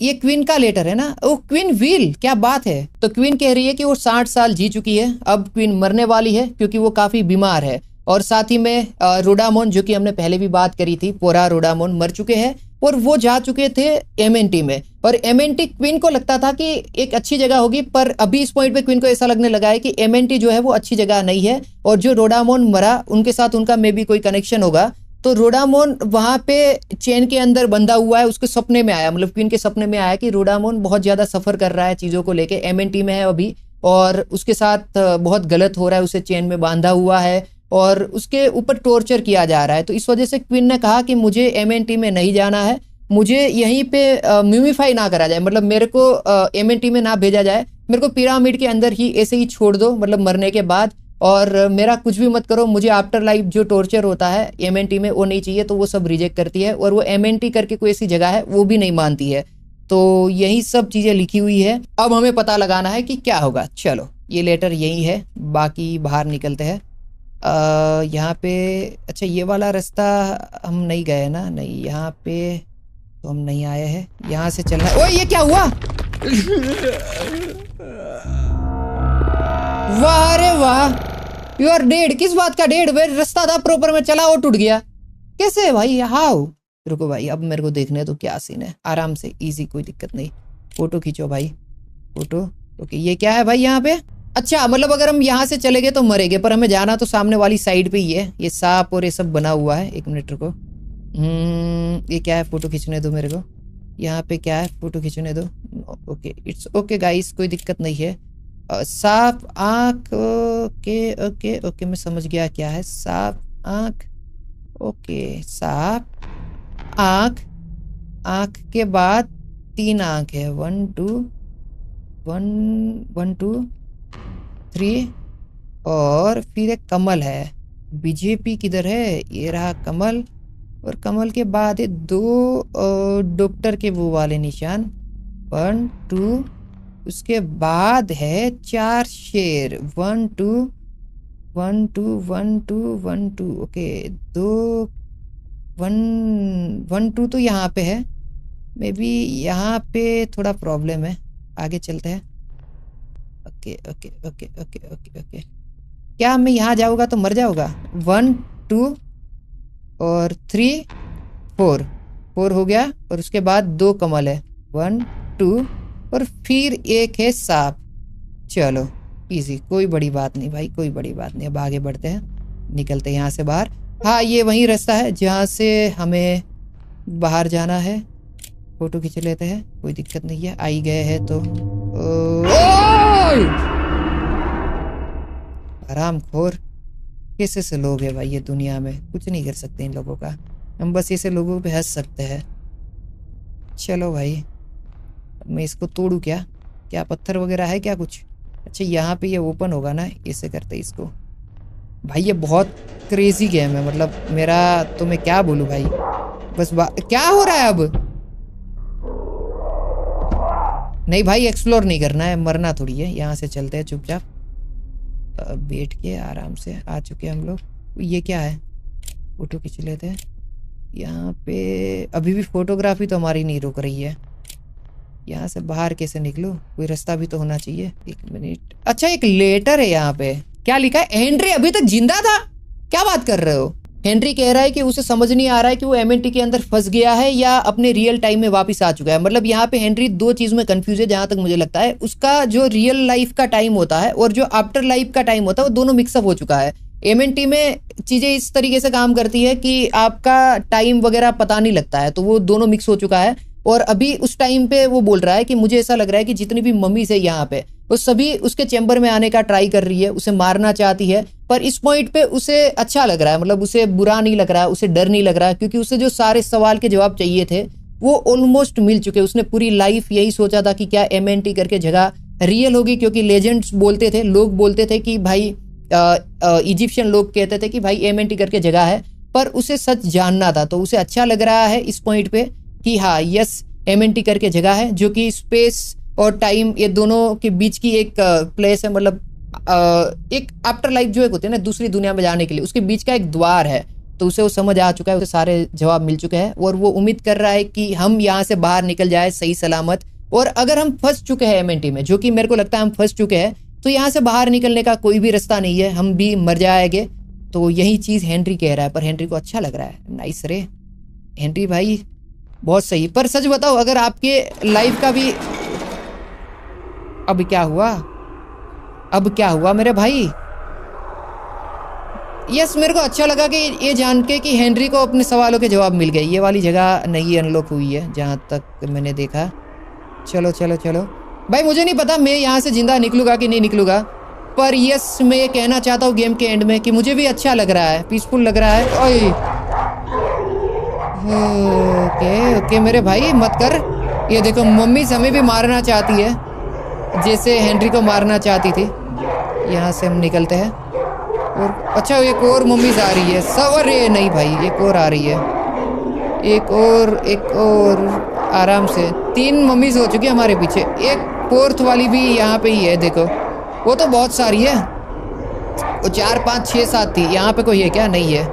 ये क्वीन का लेटर है ना? ओ, क्वीन व्हील, क्या बात है। तो क्वीन कह रही है कि वो 60 साल जी चुकी है, अब क्वीन मरने वाली है क्योंकि वो काफी बीमार है। और साथ ही में रोडामोन, जो कि हमने पहले भी बात करी थी, पोरा रोडामोन मर चुके हैं और वो जा चुके थे एमएनटी में। और एमएनटी क्वीन को लगता था कि एक अच्छी जगह होगी, पर अभी इस पॉइंट पे क्वीन को ऐसा लगने लगा है कि एमएनटी जो है वो अच्छी जगह नहीं है। और जो रोडामोन मरा, उनके साथ उनका मे बी कोई कनेक्शन होगा। तो रोडामोन वहां पे चेन के अंदर बंधा हुआ है, उसके सपने में आया, मतलब क्वीन के सपने में आया कि रोडामोन बहुत ज्यादा सफर कर रहा है चीजों को लेके, एमएनटी में है अभी, और उसके साथ बहुत गलत हो रहा है, उसे चेन में बांधा हुआ है और उसके ऊपर टॉर्चर किया जा रहा है। तो इस वजह से क्वीन ने कहा कि मुझे एमएनटी में नहीं जाना है, मुझे यहीं पे म्यूमिफाई ना करा जाए, मतलब मेरे को एमएनटी में ना भेजा जाए, मेरे को पिरामिड के अंदर ही ऐसे ही छोड़ दो, मतलब मरने के बाद, और मेरा कुछ भी मत करो। मुझे आफ्टर लाइफ जो टॉर्चर होता है एमएनटी में, वो नहीं चाहिए। तो वो सब रिजेक्ट करती है, और वो एमएनटी करके कोई ऐसी जगह है वो भी नहीं मानती है। तो यही सब चीजें लिखी हुई है। अब हमें पता लगाना है कि क्या होगा। चलो, ये लेटर यही है, बाकी बाहर निकलते हैं। यहाँ पे, अच्छा ये वाला रास्ता हम नहीं गए ना? नहीं, यहाँ पे तो हम नहीं आए हैं, यहाँ से चलना। ओए, ये क्या हुआ? वाह रे वाह, यू आर डेड। किस बात का डेड? वे रास्ता था प्रॉपर, में चला और टूट गया। कैसे भाई? हाउ? रुको भाई, अब मेरे को देखने तो क्या सीन है। आराम से, इजी, कोई दिक्कत नहीं। फोटो खींचो भाई, फोटो। ओके, ये क्या है भाई यहाँ पे? अच्छा, मतलब अगर हम यहाँ से चले गए तो मरेंगे, पर हमें जाना तो सामने वाली साइड पे ही है। ये सांप और ये सब बना हुआ है। एक मिनट रुको। ये क्या है? फोटो खींचने दो मेरे को। यहाँ पे क्या है? फोटो खींचने दो। ओके, इट्स ओके गाइस, कोई दिक्कत नहीं है। सांप आँख, ओके ओके ओके, मैं समझ गया क्या है। सांप आँख, ओके, सांप आँख, आँख के बाद 3 आँख है, 1 2 3, और फिर एक कमल है। बीजेपी किधर है? ये रहा कमल, और कमल के बाद है 2 डॉक्टर के वो वाले निशान, 1 2, उसके बाद है 4 शेर, 1 2 1 2 1 2 1 2। ओके 2 1 2 तो यहाँ पे है, मे बी यहाँ पे थोड़ा प्रॉब्लम है, आगे चलते हैं। Okay okay okay okay okay okay, क्या मैं यहाँ जाऊँगा तो मर जाऊँगा? 1 2 और 3 4, 4 हो गया, और उसके बाद 2 कमल है, 1 2 और फिर एक है सांप। चलो इजी, कोई बड़ी बात नहीं भाई, कोई बड़ी बात नहीं। अब आगे बढ़ते हैं, निकलते हैं यहाँ से बाहर। हाँ ये वही रास्ता है जहाँ से हमें बाहर जाना है। फोटो खींच लेते हैं, कोई दिक्कत नहीं है, आई गए हैं तो। हरामखोर, कैसे से लोग हैं भाई ये दुनिया में, कुछ नहीं कर सकते इन लोगों का, हम बस ऐसे लोगों पे हंस सकते हैं। चलो भाई मैं इसको तोड़ू क्या? क्या पत्थर वगैरह है क्या कुछ? अच्छा यहाँ पे ये ओपन होगा ना, ऐसे करते इसको। भाई ये बहुत क्रेजी गेम है, मतलब मेरा तो मैं क्या बोलूँ भाई। बस क्या हो रहा है अब? नहीं भाई एक्सप्लोर नहीं करना है, मरना थोड़ी है। यहाँ से चलते हैं चुपचाप, बैठ के आराम से। आ चुके हम लोग। ये क्या है? फोटो खींच लेते हैं। यहाँ पे अभी भी फोटोग्राफी तो हमारी नहीं रुक रही है। यहाँ से बाहर कैसे निकलूं? कोई रास्ता भी तो होना चाहिए। 1 मिनट। अच्छा एक लेटर है यहाँ पे, क्या लिखा है? हेनरी अभी तक जिंदा था? क्या बात कर रहे हो? हेनरी कह रहा है कि उसे समझ नहीं आ रहा है कि वो एमएनटी के अंदर फंस गया है या अपने रियल टाइम में वापस आ चुका है। मतलब यहाँ पे हेनरी 2 चीज में कंफ्यूज है जहां तक मुझे लगता है। उसका जो रियल लाइफ का टाइम होता है और जो आफ्टर लाइफ का टाइम होता है वो दोनों मिक्सअप हो चुका है। एमएनटी में चीजें इस तरीके से काम करती है कि आपका टाइम वगैरह पता नहीं लगता है, तो वो दोनों मिक्स हो चुका है। और अभी उस टाइम पे वो बोल रहा है कि मुझे ऐसा लग रहा है कि जितनी भी मम्मीज है यहाँ पे वो सभी उसके चैम्बर में आने का ट्राई कर रही है, उसे मारना चाहती है। पर इस पॉइंट पे उसे अच्छा लग रहा है, मतलब उसे बुरा नहीं लग रहा है, उसे डर नहीं लग रहा है, क्योंकि उसे जो सारे सवाल के जवाब चाहिए थे वो ऑलमोस्ट मिल चुके। उसने पूरी लाइफ यही सोचा था कि क्या एमएनटी करके जगह रियल होगी, क्योंकि लेजेंड्स बोलते थे, लोग बोलते थे कि भाई इजिप्शियन लोग कहते थे कि भाई एमएनटी करके जगह है, पर उसे सच जानना था। तो उसे अच्छा लग रहा है इस पॉइंट पे कि हाँ यस एमएनटी करके जगह है, जो कि स्पेस और टाइम ये दोनों के बीच की एक प्लेस है। मतलब एक आफ्टर लाइफ जो एक होती है ना, दूसरी दुनिया में जाने के लिए, उसके बीच का एक द्वार है। तो उसे वो समझ आ चुका है, उसे सारे जवाब मिल चुके हैं और वो उम्मीद कर रहा है कि हम यहाँ से बाहर निकल जाए सही सलामत। और अगर हम फंस चुके हैं एमएनटी में, जो कि मेरे को लगता है हम फंस चुके हैं, तो यहाँ से बाहर निकलने का कोई भी रास्ता नहीं है, हम भी मर जाएंगे। तो यही चीज हेनरी कह रहा है, पर हेनरी को अच्छा लग रहा है। नाइस रे हेनरी भाई, बहुत सही। पर सच बताओ, अगर आपके लाइफ का भी अब क्या हुआ? अब क्या हुआ मेरे भाई? यस मेरे को अच्छा लगा कि ये जान के कि हेनरी को अपने सवालों के जवाब मिल गए। ये वाली जगह नई अनलॉक हुई है जहाँ तक मैंने देखा। चलो चलो चलो भाई, मुझे नहीं पता मैं यहाँ से जिंदा निकलूंगा कि नहीं निकलूंगा, पर यस मैं ये कहना चाहता हूँ गेम के एंड में कि मुझे भी अच्छा लग रहा है, पीसफुल लग रहा है। ओए ओके ओके मेरे भाई मत कर। ये देखो मम्मी हमें भी मारना चाहती है जैसे हेनरी को मारना चाहती थी। यहाँ से हम निकलते हैं। और अच्छा एक और मम्मीज आ रही है सब। अरे नहीं भाई एक और आ रही है, एक और आराम से 3 मम्मीज हो चुकी है हमारे पीछे। एक 4th वाली भी यहाँ पे ही है, देखो वो तो बहुत सारी है। वो 4 5 6 7 थी, यहाँ पे कोई है क्या? नहीं है।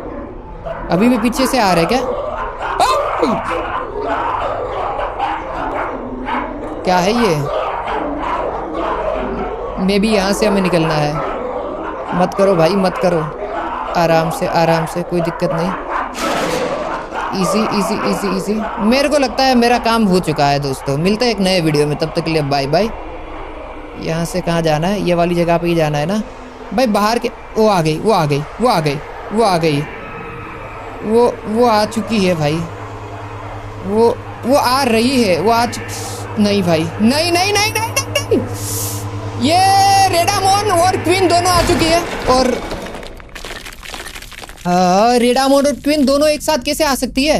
अभी भी पीछे से आ रहे क्या? क्या है ये? मे बी यहाँ से हमें निकलना है। मत करो भाई मत करो, आराम से कोई दिक्कत नहीं। Easy easy easy easy. मेरे को लगता है मेरा काम हो चुका है दोस्तों। मिलते हैं एक नए वीडियो में, तब तक के लिए बाय बाय। यहाँ से कहाँ जाना है? ये वाली जगह पे ही जाना है ना भाई। बाहर के वो आ गई वो आ चुकी है भाई। वो आ रही है, वो नहीं भाई नहीं नहीं नहीं नहीं नहीं, नहीं। ये रेडामोन और क्वीन दोनों आ चुकी है। और रेडामोन और क्वीन दोनों एक साथ कैसे आ सकती है?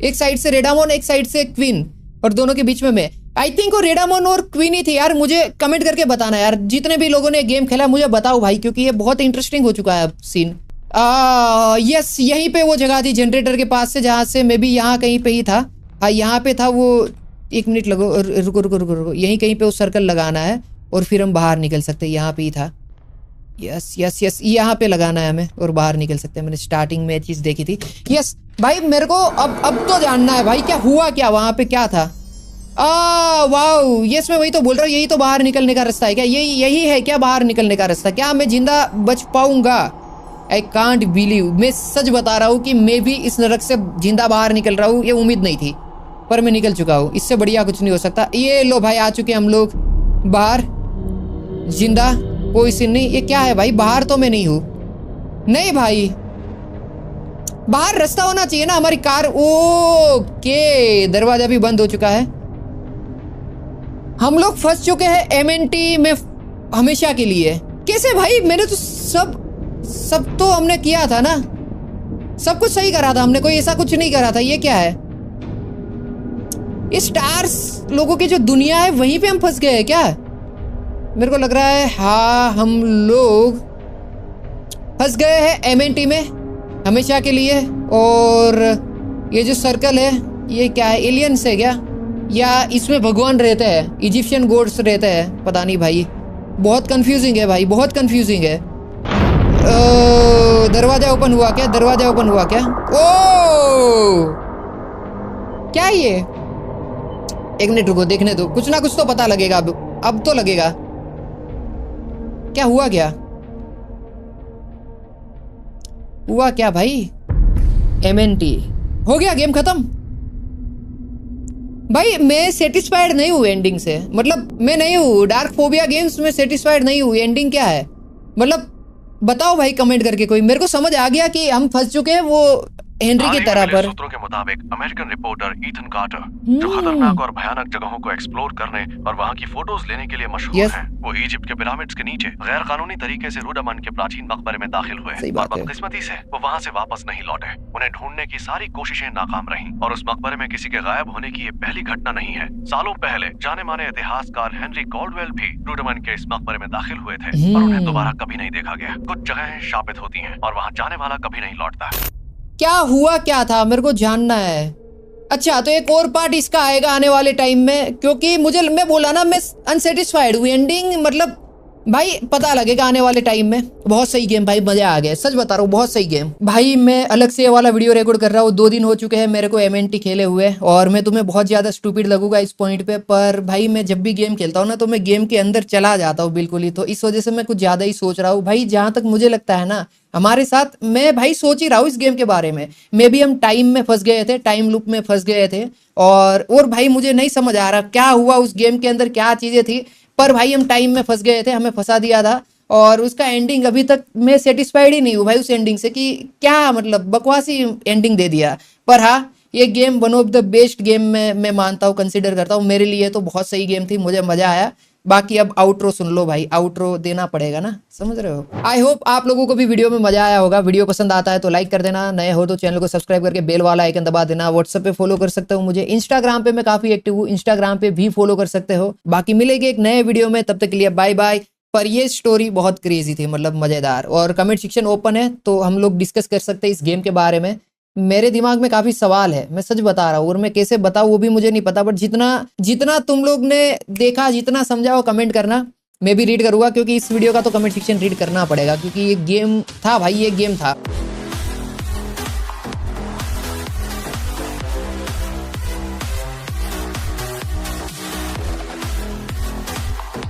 एक साइड से रेडामोन एक साइड से क्वीन और दोनों के बीच में मैं। आई थिंक वो रेडामोन और क्वीन ही थी यार। मुझे कमेंट करके बताना यार, जितने भी लोगों ने गेम खेला मुझे बताओ भाई, क्योंकि ये बहुत इंटरेस्टिंग हो चुका है अब सीन। यस, यहीं पे वो जगह थी जनरेटर के पास से, जहाँ से मे बी यहाँ कहीं पे ही था। हाँ यहाँ पे था वो। 1 मिनट लगो, रुको रुको रुको रुको, यहीं कहीं पे वो सर्कल लगाना है और फिर हम बाहर निकल सकते हैं। यहाँ पे ही था। यस यस यस, यहाँ पे लगाना है हमें और बाहर निकल सकते हैं। मैंने स्टार्टिंग में चीज़ देखी थी। यस भाई, मेरे को अब तो जानना है भाई, क्या हुआ, क्या वहाँ पे क्या था। वाओ, यस मैं वही तो बोल रहा हूँ, यही तो बाहर निकलने का रास्ता है क्या? यही है क्या बाहर निकलने का रास्ता? क्या मैं जिंदा बच पाऊंगा? आई कांट बिलीव, मैं सच बता रहा हूँ कि मैं भी इस नरक से जिंदा बाहर निकल रहा हूँ। ये उम्मीद नहीं थी पर मैं निकल चुका हूँ। इससे बढ़िया कुछ नहीं हो सकता। ये लो भाई, आ चुके हम लोग बाहर, जिंदा, कोई सीन नहीं। ये क्या है भाई? बाहर तो मैं नहीं हूँ। नहीं भाई, बाहर रास्ता होना चाहिए ना हमारी कार। ओके, दरवाजा भी बंद हो चुका है। हम लोग फंस चुके हैं MNT में हमेशा के लिए। कैसे भाई? मैंने तो सब तो हमने किया था ना, सब कुछ सही करा था हमने, कोई ऐसा कुछ नहीं करा था। ये क्या है? स्टार्स लोगों की जो दुनिया है वहीं पे हम फंस गए हैं क्या? मेरे को लग रहा है हाँ, हम लोग फंस गए हैं MNT में हमेशा के लिए। और ये जो सर्कल है ये क्या है? एलियंस है क्या? या इसमें भगवान रहते हैं, इजिप्शियन गॉड्स रहते हैं? पता नहीं भाई, बहुत कंफ्यूजिंग है भाई, बहुत कंफ्यूजिंग है। दरवाजा ओपन हुआ क्या? दरवाजा ओपन हुआ क्या? ओ क्या ये? 1 मिनट रुको, देखने दो, कुछ ना कुछ तो पता लगेगा। अब तो लगेगा। क्या हुआ? क्या हुआ क्या भाई? MNT हो गया, गेम खत्म। भाई मैं सेटिस्फाइड नहीं हूँ एंडिंग से, मतलब मैं नहीं हूँ डार्क फोबिया गेम्स में सेटिस्फाइड नहीं हूँ। एंडिंग क्या है मतलब? बताओ भाई कमेंट करके कोई। मेरे को समझ आ गया कि हम फंस चुके हैं वो हेनरी की तरह पर। सूत्रों के मुताबिक अमेरिकन रिपोर्टर ईथन कार्टर, जो खतरनाक और भयानक जगहों को एक्सप्लोर करने और वहां की फोटोज लेने के लिए मशहूर हैं, वो इजिप्ट के पिरामिड्स के नीचे गैर कानूनी तरीके से रूडामन के प्राचीन मकबरे में दाखिल हुए और बदकिस्मती से वो वहां से वापस नहीं लौटे। उन्हें ढूंढने की सारी कोशिशें नाकाम रहीं और उस मकबरे में किसी के गायब होने की ये पहली घटना नहीं है। सालों पहले जाने माने इतिहासकार हेनरी कॉल्डवेल भी रूडामन के इस मकबरे में दाखिल हुए थे और उन्हें दोबारा कभी नहीं देखा गया। कुछ जगहें शापित होती हैं और वहां जाने वाला कभी नहीं लौटता। क्या हुआ क्या था मेरे को जानना है। अच्छा, तो एक और पार्ट इसका आएगा आने वाले टाइम में, क्योंकि मैं बोला ना, मैं अनसेटिस्फाइड हूँ। एंडिंग मतलब भाई पता लगेगा आने वाले टाइम में। बहुत सही गेम भाई, मजा आ गया, सच बता रहा हूँ, बहुत सही गेम भाई। मैं अलग से ये वाला वीडियो रिकॉर्ड कर रहा हूँ, 2 दिन हो चुके हैं मेरे को MNT खेले हुए, और मैं तुम्हें बहुत ज्यादा स्टूपिड लगूंगा इस पॉइंट पे, पर भाई मैं जब भी गेम खेलता हूँ ना तो मैं गेम के अंदर चला जाता हूँ बिल्कुल ही। तो इस वजह से मैं कुछ ज्यादा ही सोच रहा हूँ भाई। जहां तक मुझे लगता है ना, हमारे साथ, मैं भाई सोच ही रहा हूँ इस गेम के बारे में। मे भी हम टाइम में फंस गए थे, टाइम लूप में फंस गए थे, और भाई मुझे नहीं समझ आ रहा क्या हुआ उस गेम के अंदर, क्या चीजें थी, पर भाई हम टाइम में फंस गए थे, हमें फंसा दिया था। और उसका एंडिंग अभी तक मैं सेटिस्फाइड ही नहीं हूँ भाई उस एंडिंग से, कि क्या मतलब बकवासी एंडिंग दे दिया। पर हाँ, ये game one of the best game में मैं मानता हूँ, कंसिडर करता हूँ। मेरे लिए तो बहुत सही गेम थी, मुझे मजा आया। बाकी अब आउट्रो सुन लो भाई, आउट्रो देना पड़ेगा ना, समझ रहे हो। आई होप आप लोगों को भी वीडियो में मजा आया होगा। वीडियो पसंद आता है तो लाइक कर देना, नए हो तो चैनल को सब्सक्राइब करके बेल वाला आइकन दबा देना। व्हाट्सएप पे फॉलो कर सकते हो मुझे, इंस्टाग्राम पे मैं काफी एक्टिव हूँ, इंस्टाग्राम पे भी फॉलो कर सकते हो। बाकी मिलेंगे एक नए वीडियो में, तब तक के लिए बाय बाय। पर ये स्टोरी बहुत क्रेजी थी, मतलब मजेदार। और कमेंट सेक्शन ओपन है तो हम लोग डिस्कस कर सकते हैं इस गेम के बारे में। मेरे दिमाग में काफी सवाल है, मैं सच बता रहा हूँ, और मैं कैसे बताऊँ वो भी मुझे नहीं पता। बट जितना तुम लोग ने देखा, जितना समझा, वो कमेंट करना, मैं भी रीड करूंगा, क्योंकि इस वीडियो का तो कमेंट सेक्शन रीड करना पड़ेगा, क्योंकि ये गेम था भाई, ये गेम था।